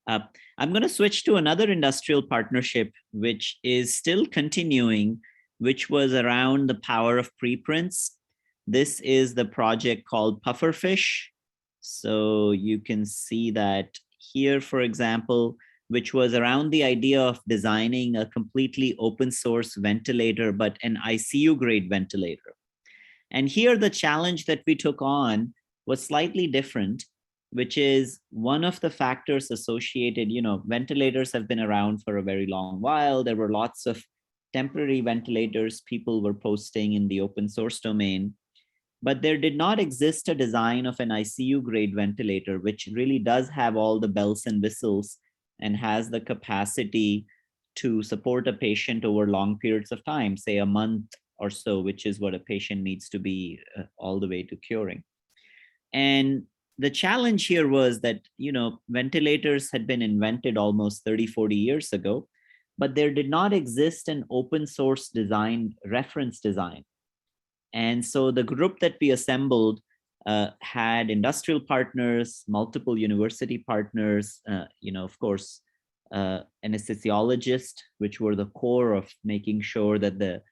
S1: I'm going to switch to another industrial partnership, which is still continuing, which was around the power of preprints. This is the project called Pufferfish. So you can see that here, for example, which was around the idea of designing a completely open source ventilator, but an ICU grade ventilator. And here the challenge that we took on was slightly different, which is one of the factors associated, ventilators have been around for a very long while. There were lots of temporary ventilators people were posting in the open source domain, but there did not exist a design of an ICU grade ventilator, which really does have all the bells and whistles and has the capacity to support a patient over long periods of time, say a month or so, which is what a patient needs to be all the way to curing. And the challenge here was that, ventilators had been invented almost 30, 40 years ago, but there did not exist an open source design, reference design. And so the group that we assembled had industrial partners, multiple university partners, of course, anesthesiologists, which were the core of making sure that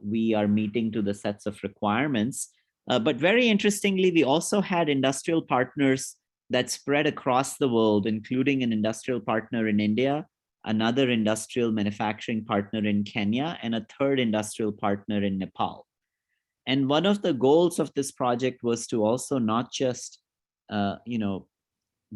S1: we are meeting to the sets of requirements. But very interestingly, we also had industrial partners that spread across the world, including an industrial partner in India, another industrial manufacturing partner in Kenya, and a third industrial partner in Nepal. And one of the goals of this project was to also not just,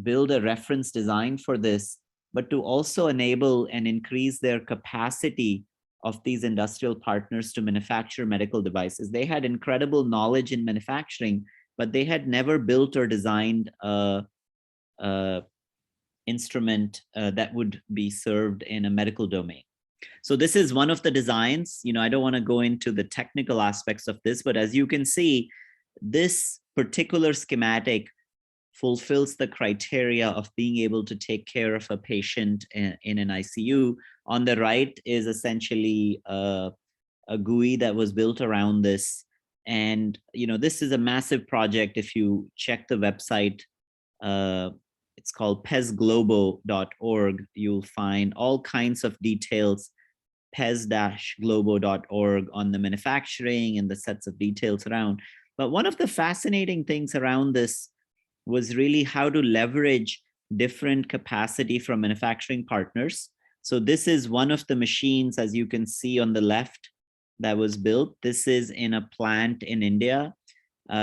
S1: build a reference design for this, but to also enable and increase their capacity of these industrial partners to manufacture medical devices. They had incredible knowledge in manufacturing, but they had never built or designed a instrument that would be served in a medical domain. So this is one of the designs. I don't want to go into the technical aspects of this, but as you can see, this particular schematic fulfills the criteria of being able to take care of a patient in an ICU. On the right is essentially a GUI that was built around this. And this is a massive project. If you check the website, it's called pezglobo.org. You'll find all kinds of details, pez-globo.org, on the manufacturing and the sets of details around. But one of the fascinating things around this was really how to leverage different capacity from manufacturing partners. So this is one of the machines, as you can see on the left, that was built. This is in a plant in India.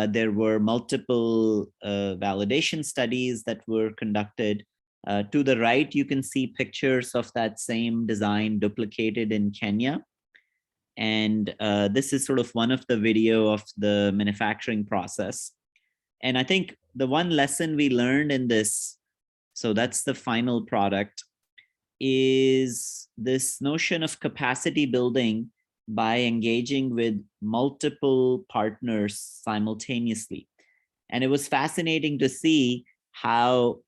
S1: There were multiple validation studies that were conducted. To the right, you can see pictures of that same design duplicated in Kenya. And this is sort of one of the video of the manufacturing process. And I think the one lesson we learned in this, so that's the final product, is this notion of capacity building by engaging with multiple partners simultaneously. And it was fascinating to see how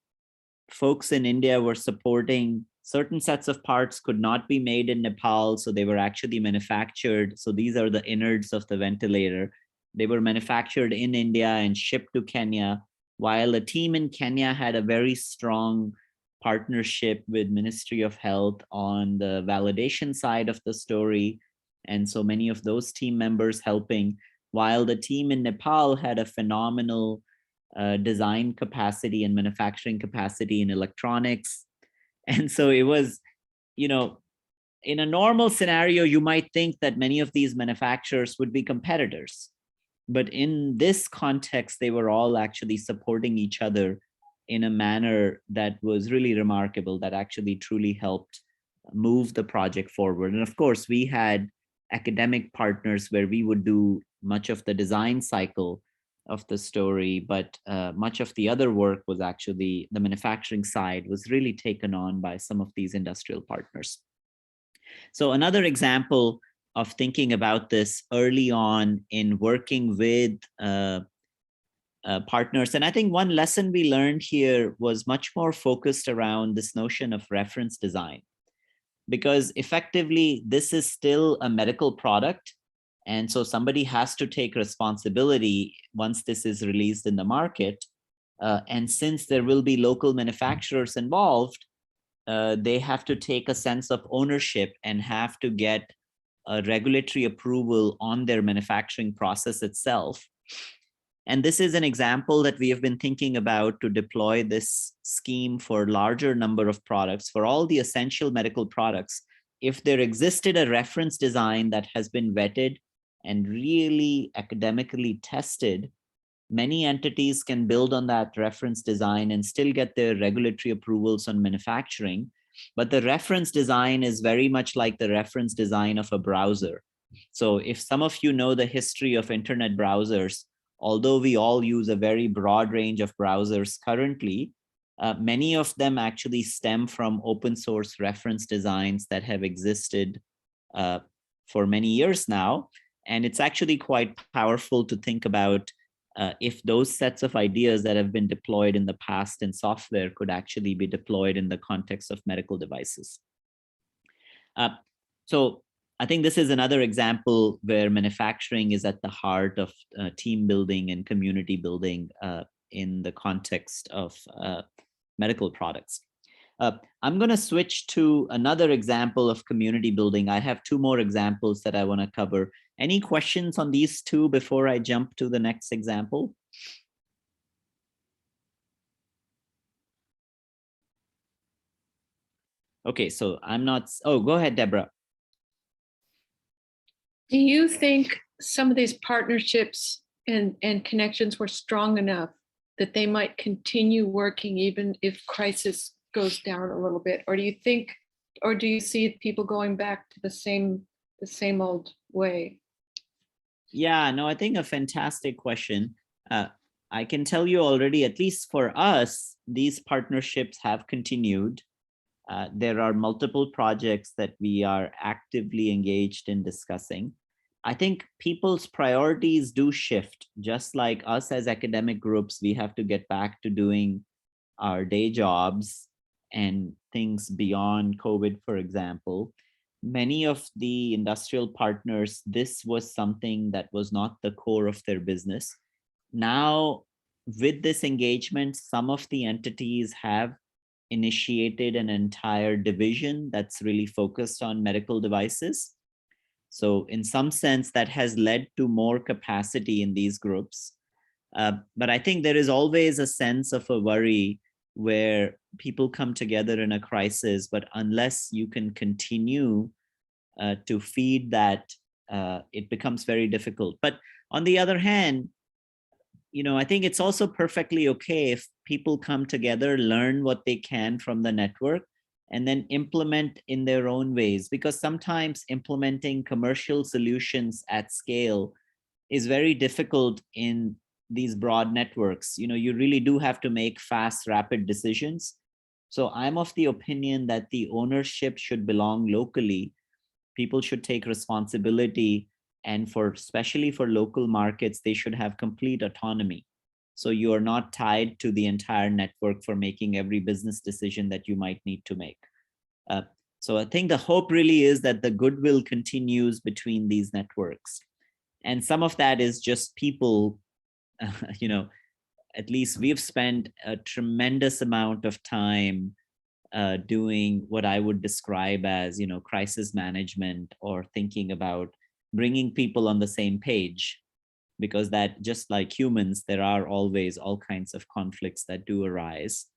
S1: folks in India were supporting certain sets of parts could not be made in Nepal, so they were actually manufactured. So these are the innards of the ventilator. They were manufactured in India and shipped to Kenya, while a team in Kenya had a very strong partnership with Ministry of Health on the validation side of the story. And so many of those team members helping, while the team in Nepal had a phenomenal design capacity and manufacturing capacity in electronics. And so it was, in a normal scenario, you might think that many of these manufacturers would be competitors. But in this context, they were all actually supporting each other in a manner that was really remarkable, that actually truly helped move the project forward. And of course, we had academic partners where we would do much of the design cycle of the story, but much of the other work was actually, the manufacturing side was really taken on by some of these industrial partners. So another example of thinking about this early on in working with partners. And I think one lesson we learned here was much more focused around this notion of reference design, because effectively this is still a medical product. And so somebody has to take responsibility once this is released in the market. And since there will be local manufacturers involved, they have to take a sense of ownership and have to get a regulatory approval on their manufacturing process itself. And this is an example that we have been thinking about to deploy this scheme for larger number of products, for all the essential medical products. If there existed a reference design that has been vetted and really academically tested, many entities can build on that reference design and still get their regulatory approvals on manufacturing. But the reference design is very much like the reference design of a browser. So if some of you know the history of internet browsers, although we all use a very broad range of browsers currently, many of them actually stem from open source reference designs that have existed for many years now. And it's actually quite powerful to think about if those sets of ideas that have been deployed in the past in software could actually be deployed in the context of medical devices. So I think this is another example where manufacturing is at the heart of team building and community building in the context of medical products. I'm going to switch to another example of community building. I have two more examples that I want to cover. Any questions on these two before I jump to the next example? Okay, so I'm not, oh, go ahead, Deborah.
S5: Do you think some of these partnerships and connections were strong enough that they might continue working even if crisis goes down a little bit? Or do you think, or do you see people going back to the same old way?
S1: Yeah, no, I think a fantastic question. I can tell you already, at least for us, these partnerships have continued. There are multiple projects that we are actively engaged in discussing. I think people's priorities do shift. Just like us as academic groups, we have to get back to doing our day jobs and things beyond COVID, for example. Many of the industrial partners, this was something that was not the core of their business. Now, with this engagement, some of the entities have initiated an entire division that's really focused on medical devices. So in some sense, that has led to more capacity in these groups. But I think there is always a sense of a worry where people come together in a crisis, but unless you can continue to feed that, it becomes very difficult. But on the other hand, I think it's also perfectly okay if people come together, learn what they can from the network, and then implement in their own ways. Because sometimes implementing commercial solutions at scale is very difficult in these broad networks. You really do have to make fast, rapid decisions. So I'm of the opinion that the ownership should belong locally. People should take responsibility, and especially for local markets, they should have complete autonomy. So you are not tied to the entire network for making every business decision that you might need to make. So I think the hope really is that the goodwill continues between these networks. And some of that is just people, at least we've spent a tremendous amount of time doing what I would describe as, crisis management, or thinking about bringing people on the same page, because that, just like humans, there are always all kinds of conflicts that do arise.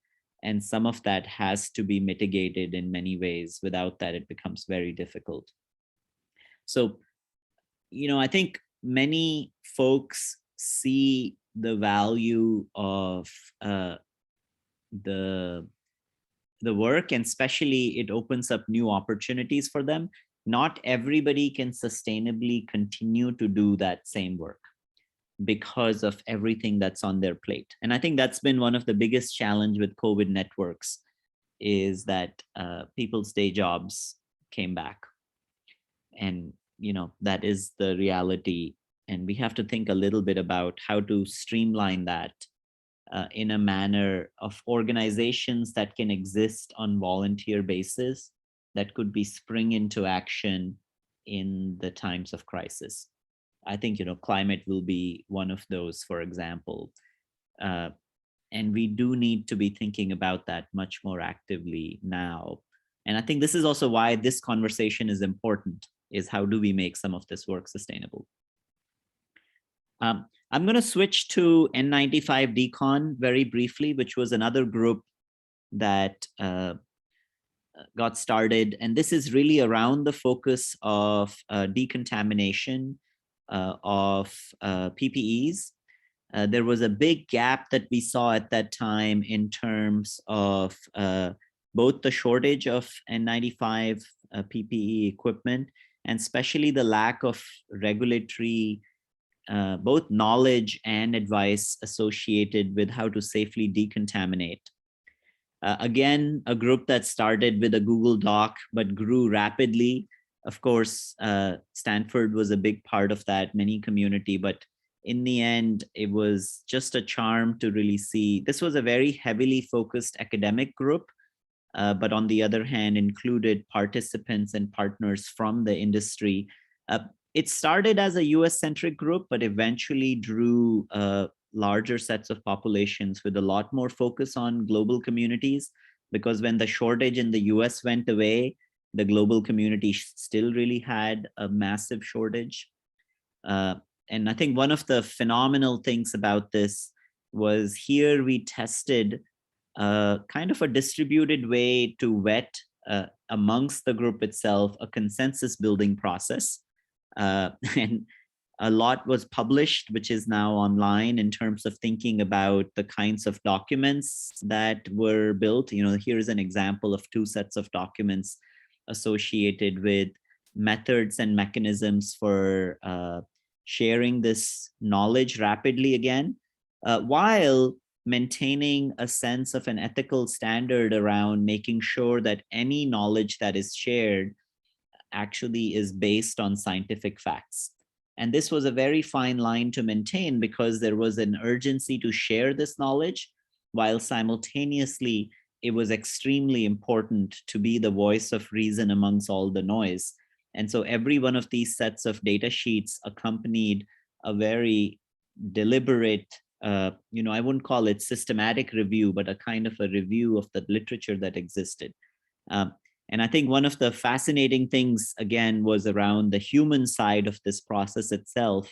S1: And some of that has to be mitigated in many ways. Without that, it becomes very difficult. So, I think many folks see the value of the work, and especially it opens up new opportunities for them. Not everybody can sustainably continue to do that same work because of everything that's on their plate. And I think that's been one of the biggest challenge with COVID networks, is that people's day jobs came back. And, that is the reality. And we have to think a little bit about how to streamline that in a manner of organizations that can exist on volunteer basis, that could be spring into action in the times of crisis. I think, climate will be one of those, for example. And we do need to be thinking about that much more actively now. And I think this is also why this conversation is important, is how do we make some of this work sustainable? I'm going to switch to N95 Decon very briefly, which was another group that got started. And this is really around the focus of decontamination of PPEs. There was a big gap that we saw at that time in terms of both the shortage of N95 PPE equipment, and especially the lack of regulatory both knowledge and advice associated with how to safely decontaminate. Again, a group that started with a Google Doc but grew rapidly. Of course, Stanford was a big part of that, many community, but in the end, it was just a charm to really see. This was a very heavily focused academic group, but on the other hand, included participants and partners from the industry. It started as a US-centric group, but eventually drew larger sets of populations with a lot more focus on global communities, because when the shortage in the US went away, the global community still really had a massive shortage. And I think one of the phenomenal things about this was here we tested kind of a distributed way to vet amongst the group itself a consensus building process. And a lot was published, which is now online in terms of thinking about the kinds of documents that were built. You know, here's an example of 2 sets of documents associated with methods and mechanisms for sharing this knowledge rapidly again, while maintaining a sense of an ethical standard around making sure that any knowledge that is shared actually is based on scientific facts. And this was a very fine line to maintain because there was an urgency to share this knowledge, while simultaneously it was extremely important to be the voice of reason amongst all the noise. And so every one of these sets of data sheets accompanied a very deliberate, I wouldn't call it systematic review, but a kind of a review of the literature that existed. And I think one of the fascinating things, again, was around the human side of this process itself,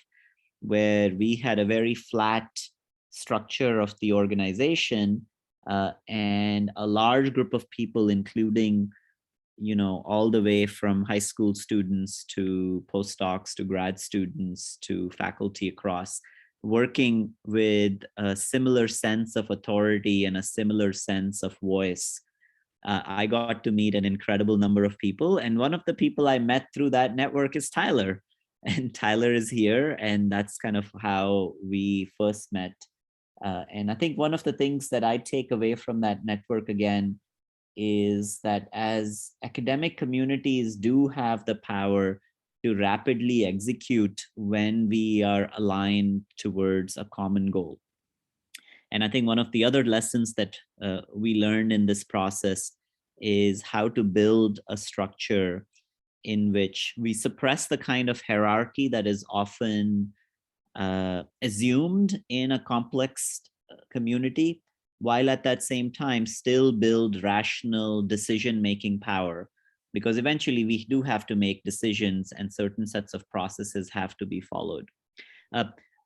S1: where we had a very flat structure of the organization and a large group of people, including, all the way from high school students to postdocs to grad students to faculty across, working with a similar sense of authority and a similar sense of voice. I got to meet an incredible number of people. And one of the people I met through that network is Tyler. And Tyler is here. And that's kind of how we first met. And I think one of the things that I take away from that network again is that as academic communities do have the power to rapidly execute when we are aligned towards a common goal. And I think one of the other lessons that we learned in this process is how to build a structure in which we suppress the kind of hierarchy that is often assumed in a complex community, while at that same time still build rational decision-making power. Because eventually we do have to make decisions and certain sets of processes have to be followed.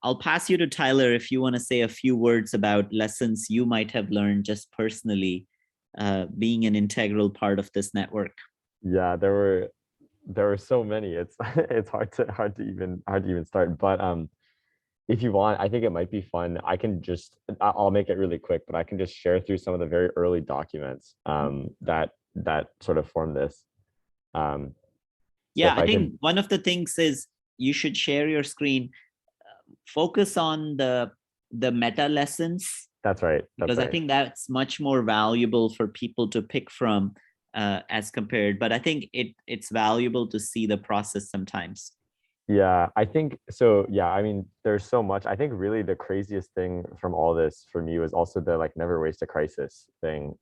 S1: I'll pass you to Tyler if you want to say a few words about lessons you might have learned just personally, being an integral part of this network.
S2: Yeah, there were so many. It's it's hard to even start. But if you want, I think it might be fun. I'll make it really quick, but I can just share through some of the very early documents that sort of form this.
S1: Yeah, I think one of the things is you should share your screen. Focus on the meta lessons.
S2: That's right.
S1: Because I think that's much more valuable for people to pick from as compared. But I think it's valuable to see the process sometimes.
S2: Yeah, I think so. Yeah, I mean, there's so much. I think really the craziest thing from all this for me was also the never waste a crisis thing.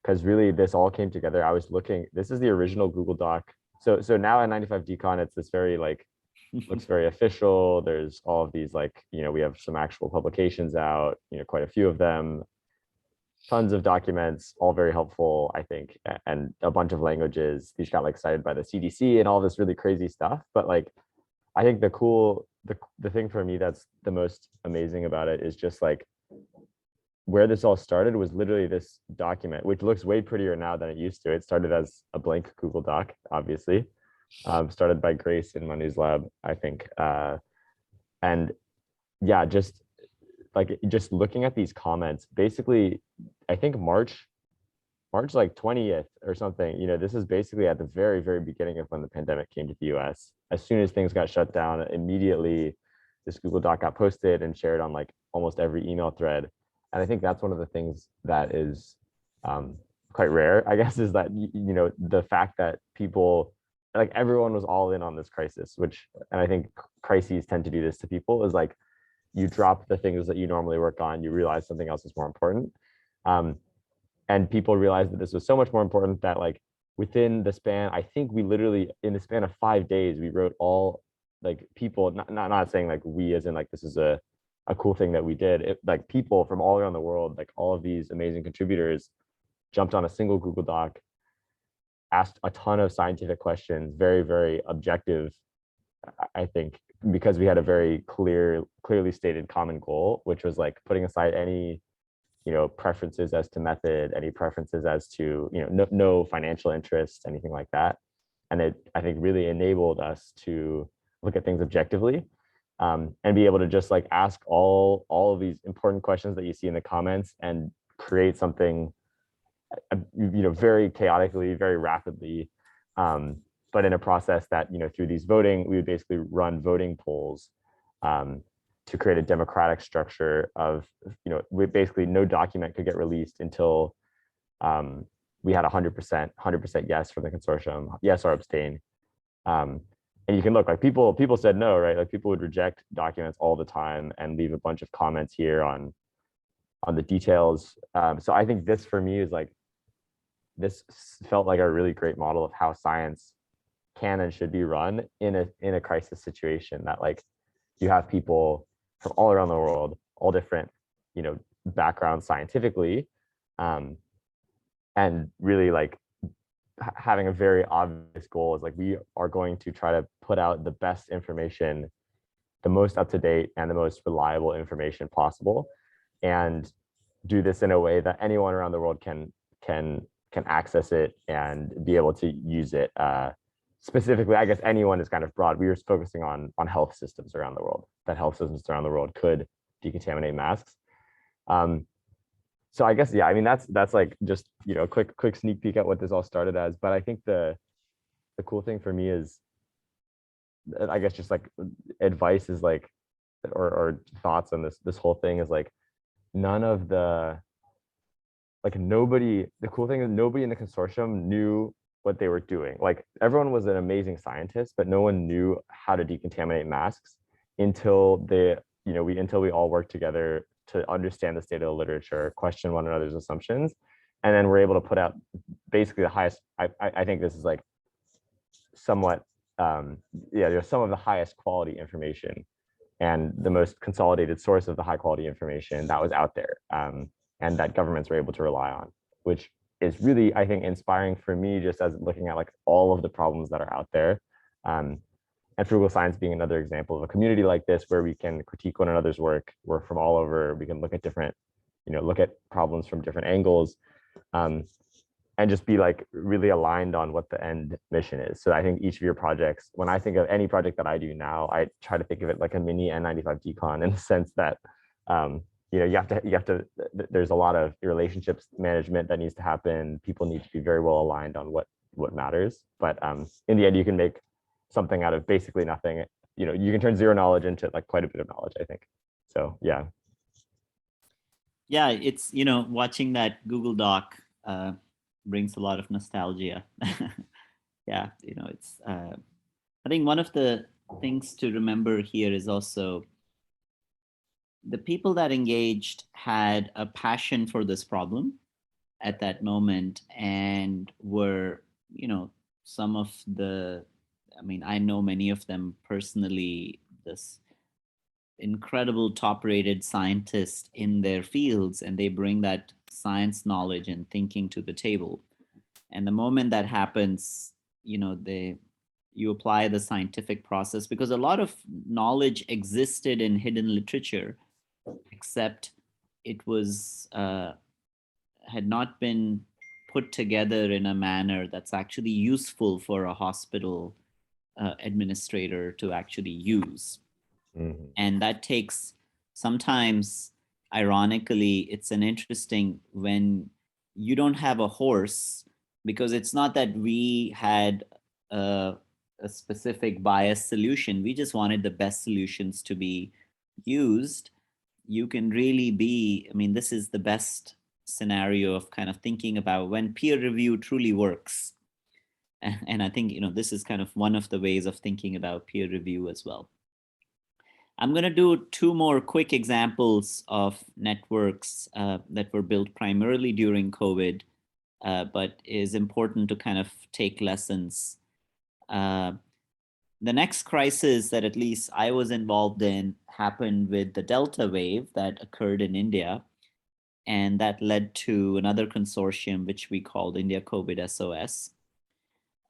S2: Because really this all came together. I was looking, this is the original Google Doc. So now at 95DCon, it's this very looks very official. There's all of these we have some actual publications out, quite a few of them, tons of documents, all very helpful, I think, and a bunch of languages. These got cited by the CDC and all this really crazy stuff. But I think the thing for me that's the most amazing about it is just where this all started was literally this document, which looks way prettier now than it used to. It started as a blank Google Doc, obviously, started by Grace in Manu's lab, I think. And yeah, just looking at these comments, basically, I think March 20th or something, this is basically at the very, very beginning of when the pandemic came to the US. As soon as things got shut down, immediately this Google Doc got posted and shared on almost every email thread. And I think that's one of the things that is quite rare, I guess, is that, the fact that people, everyone was all in on this crisis, and I think crises tend to do this to people, is you drop the things that you normally work on, you realize something else is more important. And people realized that this was so much more important that within the span, I think we literally, in the span of 5 days, we wrote all people, not saying we as in this is a cool thing that we did. People from all around the world, all of these amazing contributors jumped on a single Google Doc, asked a ton of scientific questions, very, very objective, I think, because we had a very clearly stated common goal, which was like putting aside any, preferences as to method, any preferences as to, no financial interest, anything like that. And it, I think, really enabled us to look at things objectively, and be able to just like ask all of these important questions that you see in the comments and create something, very chaotically, very rapidly, but in a process that, through these voting, we would basically run voting polls, to create a democratic structure of, basically no document could get released until, we had 100% yes from the consortium, yes or abstain. And you can look, like, people said no, right? Like, people would reject documents all the time and leave a bunch of comments here on the details. So I think this, for me, is like, this felt like a really great model of how science can and should be run in a crisis situation, that like you have people from all around the world, all different, backgrounds scientifically, and really like having a very obvious goal is like, we are going to try to put out the best information, the most up-to-date and the most reliable information possible, and do this in a way that anyone around the world can access it and be able to use it. Specifically, I guess anyone is kind of broad. We were focusing on health systems around the world, that health systems around the world could decontaminate masks. So I guess, yeah, I mean, that's like just, a quick sneak peek at what this all started as. But I think the cool thing for me is, I guess, just like advice is like, or thoughts on this whole thing is like, the cool thing is nobody in the consortium knew what they were doing. Like, everyone was an amazing scientist, but no one knew how to decontaminate masks until until we all worked together to understand the state of the literature, question one another's assumptions, and then we're able to put out basically the highest, I think this is like somewhat, there's some of the highest quality information and the most consolidated source of the high quality information that was out there, and that governments were able to rely on, which is really, I think, inspiring for me, just as looking at like all of the problems that are out there. And Frugal Science being another example of a community like this, where we can critique one another's work. We're from all over. We can look at different, look at problems from different angles, and just be like really aligned on what the end mission is. So I think each of your projects, when I think of any project that I do now, I try to think of it like a mini N95 decon, in the sense that, you have to, there's a lot of relationships management that needs to happen. People need to be very well aligned on what matters. But in the end, you can make something out of basically nothing. You can turn zero knowledge into like quite a bit of knowledge, I think. So yeah.
S1: Yeah, it's, watching that Google Doc brings a lot of nostalgia. Yeah, it's, I think one of the things to remember here is also the people that engaged had a passion for this problem at that moment, and were, some of the, I know many of them personally, this incredible top-rated scientists in their fields, and they bring that science knowledge and thinking to the table. And the moment that happens, you apply the scientific process, because a lot of knowledge existed in hidden literature, except it was had not been put together in a manner that's actually useful for a hospital administrator to actually use. Mm-hmm. And that takes, sometimes, ironically, it's an interesting, when you don't have a horse, because it's not that we had a specific biased solution. We just wanted the best solutions to be used. You can really be, this is the best scenario of kind of thinking about when peer review truly works. And I think, this is kind of one of the ways of thinking about peer review as well. I'm going to do two more quick examples of networks that were built primarily during COVID, but is important to kind of take lessons. The next crisis that at least I was involved in happened with the Delta wave that occurred in India. And that led to another consortium, which we called India COVID SOS.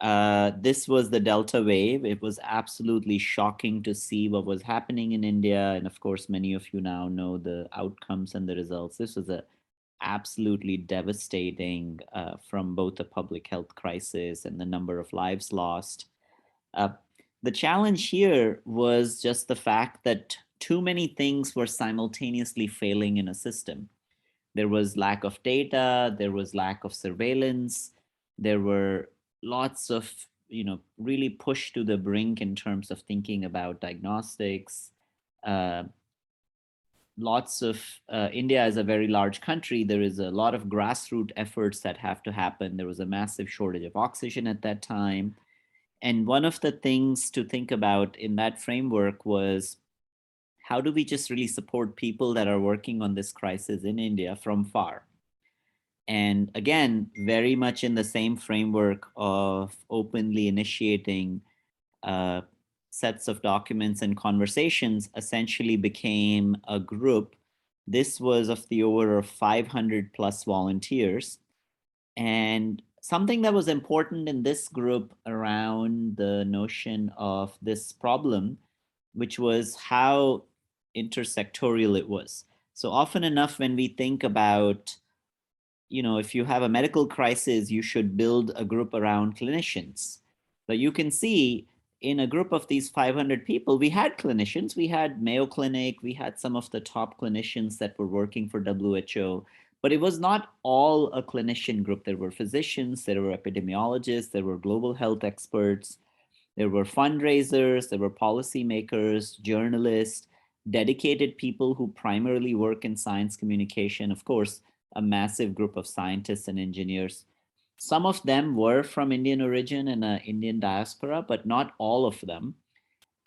S1: This was the Delta wave. It was absolutely shocking to see what was happening in India. And of course, many of you now know the outcomes and the results. This was a absolutely devastating from both a public health crisis and the number of lives lost. Uh, the challenge here was just the fact that too many things were simultaneously failing in a system. There was lack of data, there was lack of surveillance, there were lots of, really pushed to the brink in terms of thinking about diagnostics. Uh, Lots of India is a very large country. There is a lot of grassroots efforts that have to happen. There was a massive shortage of oxygen at that time. And one of the things to think about in that framework was, how do we just really support people that are working on this crisis in India from far? And again, very much in the same framework of openly initiating uh, sets of documents and conversations, essentially became a group. This was of the order of 500 plus volunteers. And something that was important in this group around the notion of this problem, which was how intersectorial it was. So often enough, when we think about, if you have a medical crisis, you should build a group around clinicians. But you can see in a group of these 500 people, we had clinicians, we had Mayo Clinic, we had some of the top clinicians that were working for WHO, but it was not all a clinician group. There were physicians, there were epidemiologists, there were global health experts, there were fundraisers, there were policymakers, journalists, dedicated people who primarily work in science communication, of course, a massive group of scientists and engineers. Some of them were from Indian origin and an Indian diaspora, but not all of them.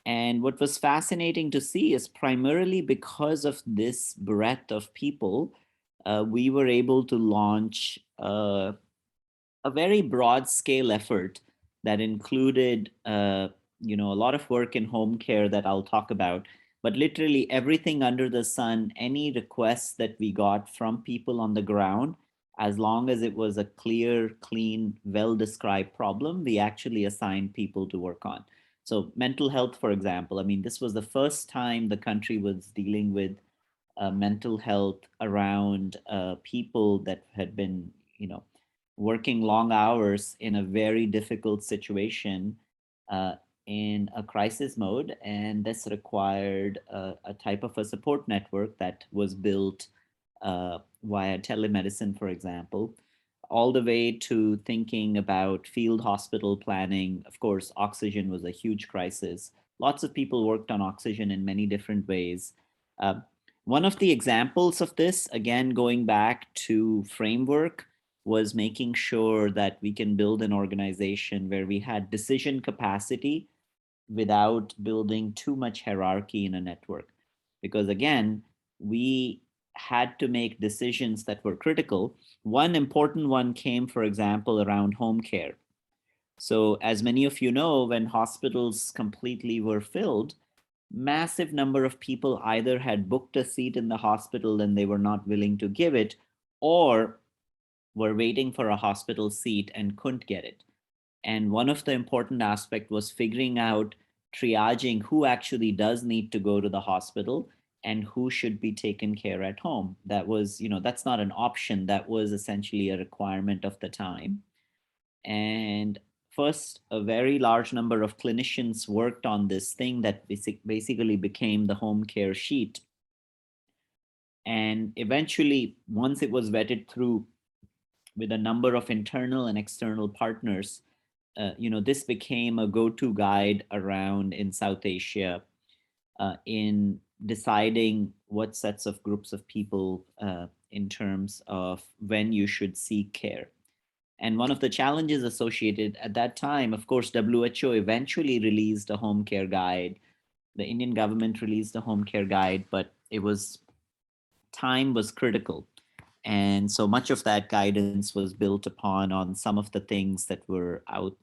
S1: And what was fascinating to see is, primarily because of this breadth of people, we were able to launch a very broad scale effort that included a lot of work in home care that I'll talk about, but literally everything under the sun. Any requests that we got from people on the ground, as long as it was a clear, clean, well described problem, we actually assigned people to work on. So mental health, for example, I mean, this was the first time the country was dealing with mental health around people that had been, working long hours in a very difficult situation uh, in a crisis mode. And this required a type of a support network that was built via telemedicine, for example, all the way to thinking about field hospital planning. Of course, oxygen was a huge crisis. Lots of people worked on oxygen in many different ways. Uh, One of the examples of this, again, going back to framework, was making sure that we can build an organization where we had decision capacity without building too much hierarchy in a network. Because again, we had to make decisions that were critical. One important one came, for example, around home care. So, as many of you know, when hospitals completely were filled, massive number of people either had booked a seat in the hospital and they were not willing to give it, or were waiting for a hospital seat and couldn't get it. And one of the important aspects was figuring out, triaging who actually does need to go to the hospital and who should be taken care at home. That was, that's not an option. That was essentially a requirement of the time. And first, a very large number of clinicians worked on this thing that basically became the home care sheet. And eventually, once it was vetted through with a number of internal and external partners, this became a go-to guide around in South Asia in deciding what sets of groups of people in terms of when you should seek care. And one of the challenges associated at that time, of course, WHO eventually released a home care guide. The Indian government released a home care guide, but time was critical. And so much of that guidance was built upon on some of the things that were out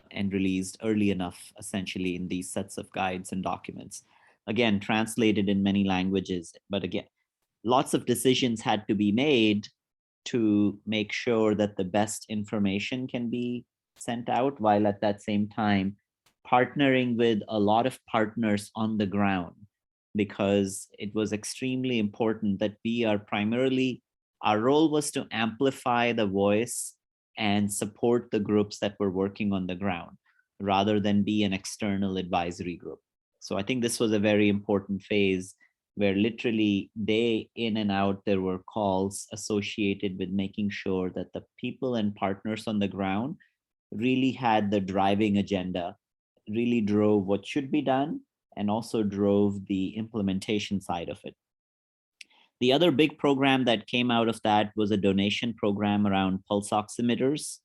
S1: and released early enough, essentially, in these sets of guides and documents. Again, translated in many languages, but again, lots of decisions had to be made to make sure that the best information can be sent out, while at that same time partnering with a lot of partners on the ground, because it was extremely important that we are primarily, our role was to amplify the voice and support the groups that were working on the ground rather than be an external advisory group. So I think this was a very important phase where literally day in and out, there were calls associated with making sure that the people and partners on the ground really had the driving agenda, really drove what should be done, and also drove the implementation side of it. The other big program that came out of that was a donation program around pulse oximeters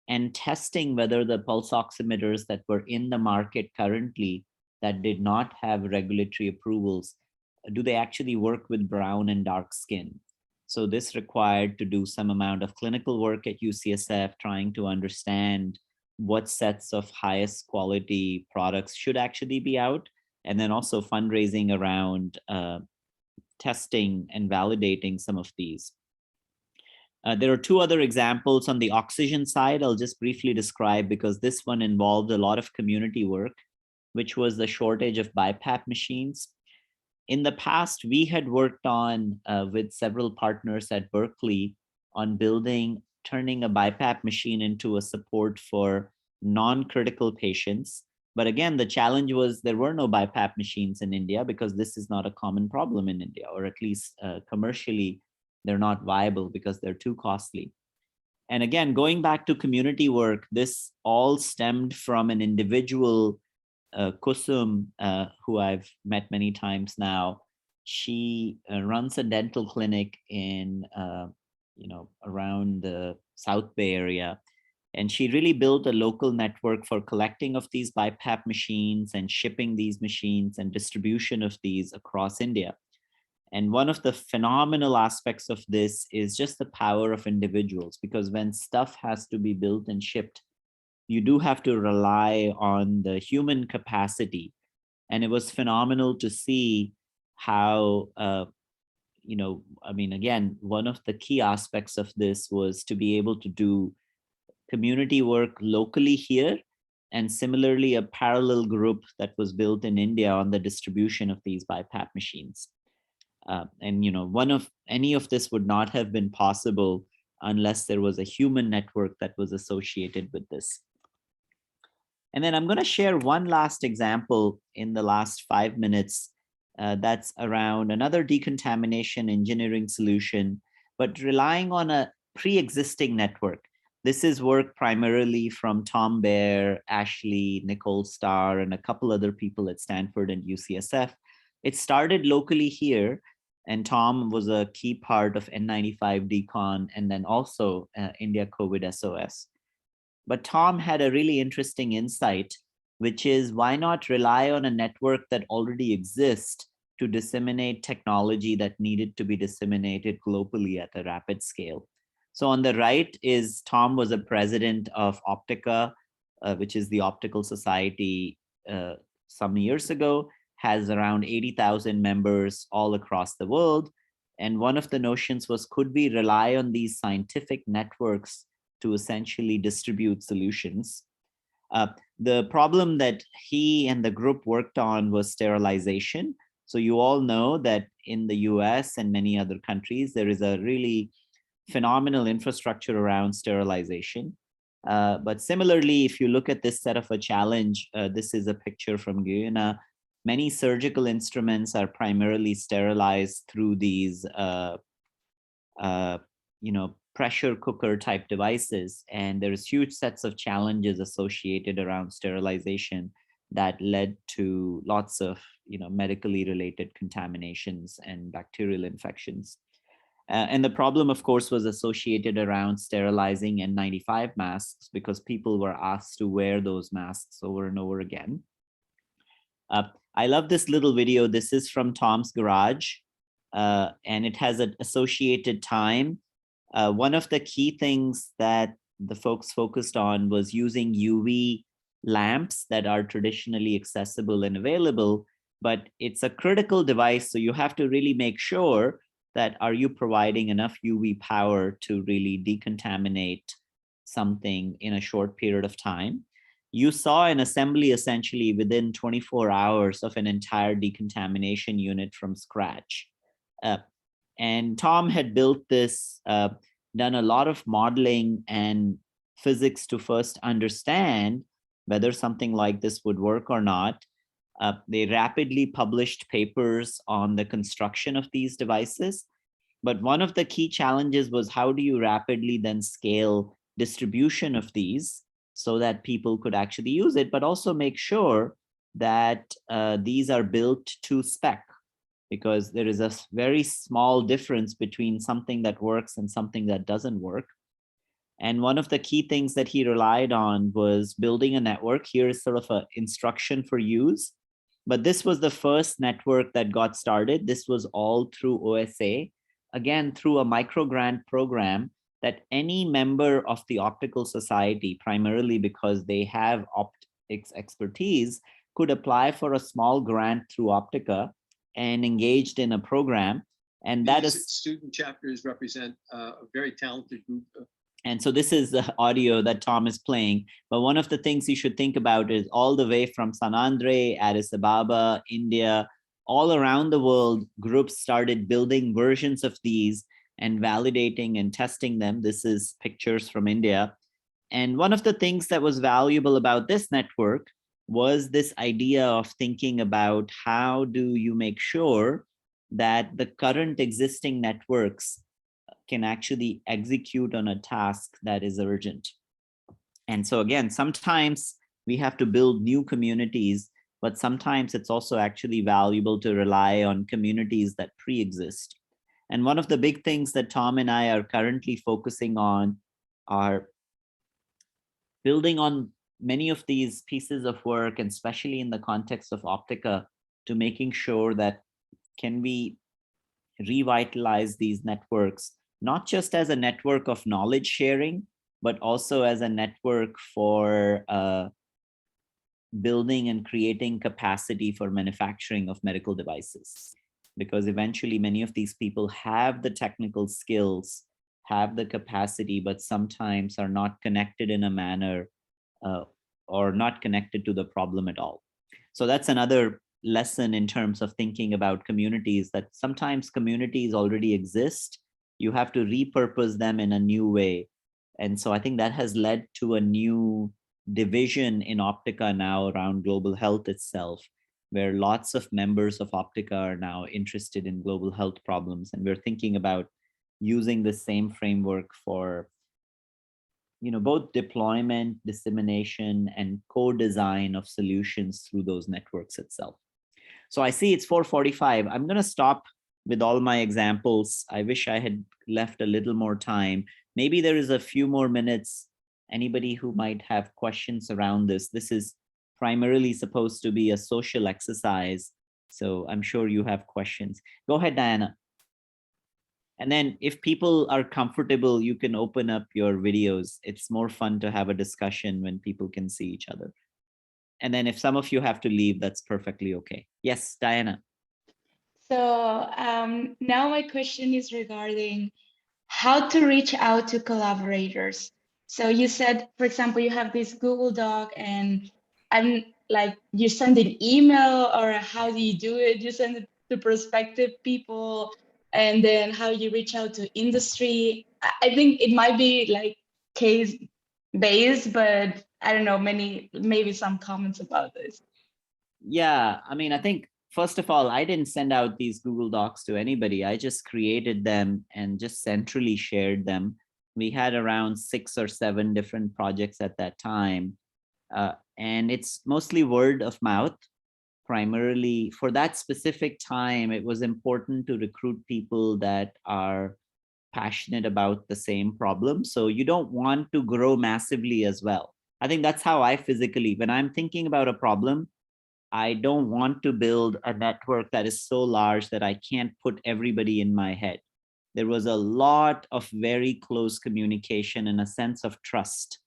S1: and testing whether the pulse oximeters that were in the market currently that did not have regulatory approvals, do they actually work with brown and dark skin? So this required to do some amount of clinical work at UCSF, trying to understand what sets of highest quality products should actually be out, and then also fundraising around testing and validating some of these. There are two other examples on the oxygen side I'll just briefly describe, because this one involved a lot of community work, which was the shortage of BiPAP machines. In the past, we had worked on with several partners at Berkeley on turning a BiPAP machine into a support for non-critical patients. But again, the challenge was there were no BiPAP machines in India because this is not a common problem in India, or at least commercially, they're not viable because they're too costly. And again, going back to community work, this all stemmed from an individual, Kusum, who I've met many times now. She runs a dental clinic in, around the South Bay area. And she really built a local network for collecting of these BiPAP machines and shipping these machines and distribution of these across India. And one of the phenomenal aspects of this is just the power of individuals, because when stuff has to be built and shipped, you do have to rely on the human capacity. And it was phenomenal to see how, again, one of the key aspects of this was to be able to do community work locally here, and similarly a parallel group that was built in India on the distribution of these BiPAP machines. Any of this would not have been possible unless there was a human network that was associated with this. And then I'm going to share one last example in the last 5 minutes that's around another decontamination engineering solution, but relying on a pre-existing network. This is work primarily from Tom Baer, Ashley, Nicole Starr, and a couple other people at Stanford and UCSF. It started locally here, and Tom was a key part of N95 Decon and then also India COVID SOS. But Tom had a really interesting insight, which is why not rely on a network that already exists to disseminate technology that needed to be disseminated globally at a rapid scale. So on the right is Tom was a president of Optica, which is the Optical Society some years ago, has around 80,000 members all across the world. And one of the notions was, could we rely on these scientific networks to essentially distribute solutions? The problem that he and the group worked on was sterilization. So you all know that in the US and many other countries, there is a really phenomenal infrastructure around sterilization. But similarly, if you look at this set of a challenge, this is a picture from Guyana. Many surgical instruments are primarily sterilized through these, pressure cooker type devices. And there's huge sets of challenges associated around sterilization that led to lots of, medically related contaminations and bacterial infections. And the problem, of course, was associated around sterilizing N95 masks, because people were asked to wear those masks over and over again. I love this little video. This is from Tom's garage, and it has an associated time. One of the key things that the folks focused on was using UV lamps that are traditionally accessible and available, but it's a critical device. So you have to really make sure that are you providing enough UV power to really decontaminate something in a short period of time. You saw an assembly essentially within 24 hours of an entire decontamination unit from scratch. And Tom had built this, done a lot of modeling and physics to first understand whether something like this would work or not. They rapidly published papers on the construction of these devices. But one of the key challenges was, how do you rapidly then scale distribution of these so that people could actually use it, but also make sure that these are built to spec, because there is a very small difference between something that works and something that doesn't work. And one of the key things that he relied on was building a network. Here is sort of an instruction for use. But this was the first network that got started. This was all through OSA, again, through a micro grant program that any member of the Optical Society, primarily because they have optics expertise, could apply for a small grant through Optica and engaged in a program. And that is
S7: student chapters represent a very talented group.
S1: And so this is the audio that Tom is playing. But one of the things you should think about is all the way from San Andre, Addis Ababa, India, all around the world, groups started building versions of these and validating and testing them. This is pictures from India. And one of the things that was valuable about this network was this idea of thinking about how do you make sure that the current existing networks can actually execute on a task that is urgent. And so again, sometimes we have to build new communities, but sometimes it's also actually valuable to rely on communities that pre-exist. And one of the big things that Tom and I are currently focusing on are building on many of these pieces of work, and especially in the context of Optica, to making sure that can we revitalize these networks, not just as a network of knowledge sharing, but also as a network for building and creating capacity for manufacturing of medical devices. Because eventually many of these people have the technical skills, have the capacity, but sometimes are not connected in a manner or not connected to the problem at all. So that's another lesson in terms of thinking about communities, that sometimes communities already exist. You have to repurpose them in a new way. And so I think that has led to a new division in Optica now around global health itself, where lots of members of Optica are now interested in global health problems. And we're thinking about using the same framework for both deployment, dissemination, and co-design of solutions through those networks itself. So I see it's 4:45. I'm going to stop with all my examples. I wish I had left a little more time. Maybe there is a few more minutes. Anybody who might have questions around this. This is primarily supposed to be a social exercise. So I'm sure you have questions. Go ahead, Diana. And then if people are comfortable, you can open up your videos. It's more fun to have a discussion when people can see each other. And then if some of you have to leave, that's perfectly okay. Yes, Diana.
S6: So now my question is regarding how to reach out to collaborators. So you said, for example, you have this Google Doc, and I'm like, you send an email, or how do you do it? You send it to prospective people, and then how you reach out to industry. I think it might be like case based, but I don't know, maybe some comments about this.
S1: Yeah, I mean, I think, first of all, I didn't send out these Google Docs to anybody. I just created them and just centrally shared them. We had around 6 or 7 different projects at that time. And it's mostly word of mouth. Primarily for that specific time, it was important to recruit people that are passionate about the same problem. So you don't want to grow massively as well. I think that's how I physically, when I'm thinking about a problem, I don't want to build a network that is so large that I can't put everybody in my head. There was a lot of very close communication and a sense of trust.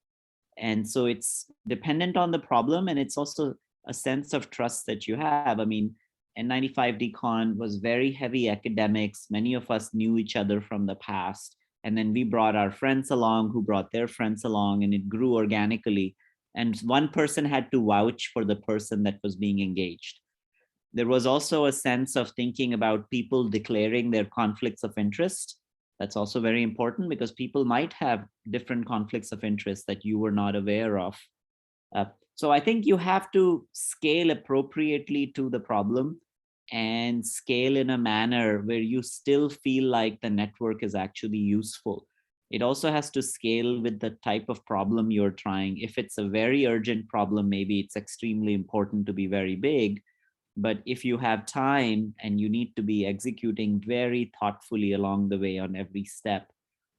S1: And so it's dependent on the problem, and it's also a sense of trust that you have. I mean, N95 Decon was very heavy academics. Many of us knew each other from the past. And then we brought our friends along who brought their friends along, and it grew organically. And one person had to vouch for the person that was being engaged. There was also a sense of thinking about people declaring their conflicts of interest. That's also very important because people might have different conflicts of interest that you were not aware of. So I think you have to scale appropriately to the problem and scale in a manner where you still feel like the network is actually useful. It also has to scale with the type of problem you're trying. If it's a very urgent problem, maybe it's extremely important to be very big. But if you have time and you need to be executing very thoughtfully along the way on every step,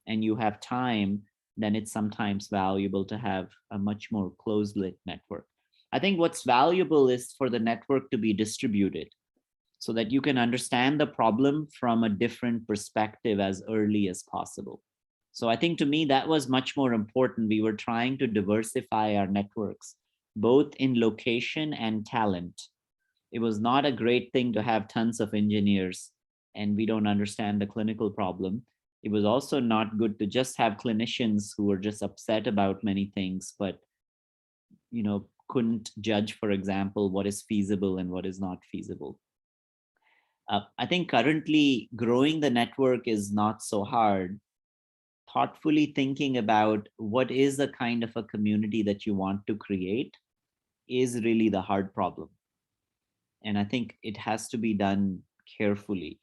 S1: and you have time, then it's sometimes valuable to have a much more closed-lit network. I think what's valuable is for the network to be distributed so that you can understand the problem from a different perspective as early as possible. So I think to me, that was much more important. We were trying to diversify our networks, both in location and talent. It was not a great thing to have tons of engineers and we don't understand the clinical problem. It was also not good to just have clinicians who were just upset about many things, but couldn't judge, for example, what is feasible and what is not feasible. I think currently growing the network is not so hard. Thoughtfully thinking about what is the kind of a community that you want to create is really the hard problem. And I think it has to be done carefully.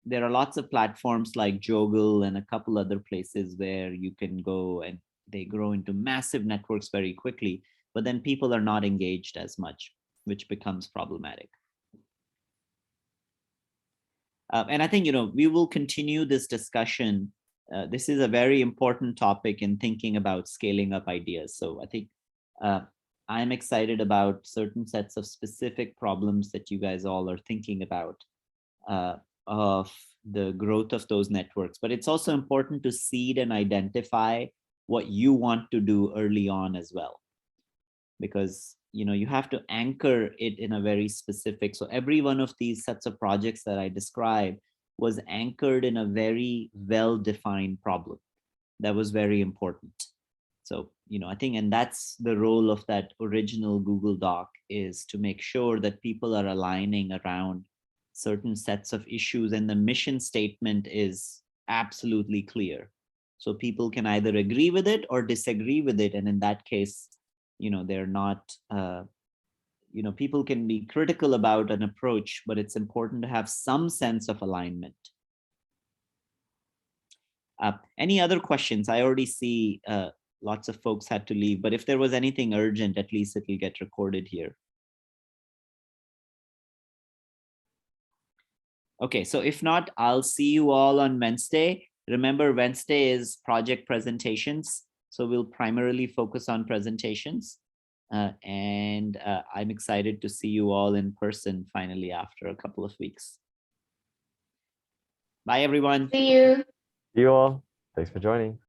S1: There are lots of platforms like Joggle and a couple other places where you can go and they grow into massive networks very quickly, but then people are not engaged as much, which becomes problematic. And I think, we will continue this discussion. This is a very important topic in thinking about scaling up ideas. So I think I'm excited about certain sets of specific problems that you guys all are thinking about of the growth of those networks. But it's also important to seed and identify what you want to do early on as well. Because you have to anchor it in a very specific. So every one of these sets of projects that I described was anchored in a very well-defined problem. That was very important. So, I think, and that's the role of that original Google Doc, is to make sure that people are aligning around certain sets of issues and the mission statement is absolutely clear. So people can either agree with it or disagree with it. And in that case, they're not, people can be critical about an approach, but it's important to have some sense of alignment. Any other questions? I already see lots of folks had to leave, but if there was anything urgent, at least it will get recorded here. Okay, so if not, I'll see you all on Wednesday. Remember, Wednesday is project presentations. So we'll primarily focus on presentations. And I'm excited to see you all in person finally after a couple of weeks. Bye, everyone.
S6: See you.
S2: See you all. Thanks for joining.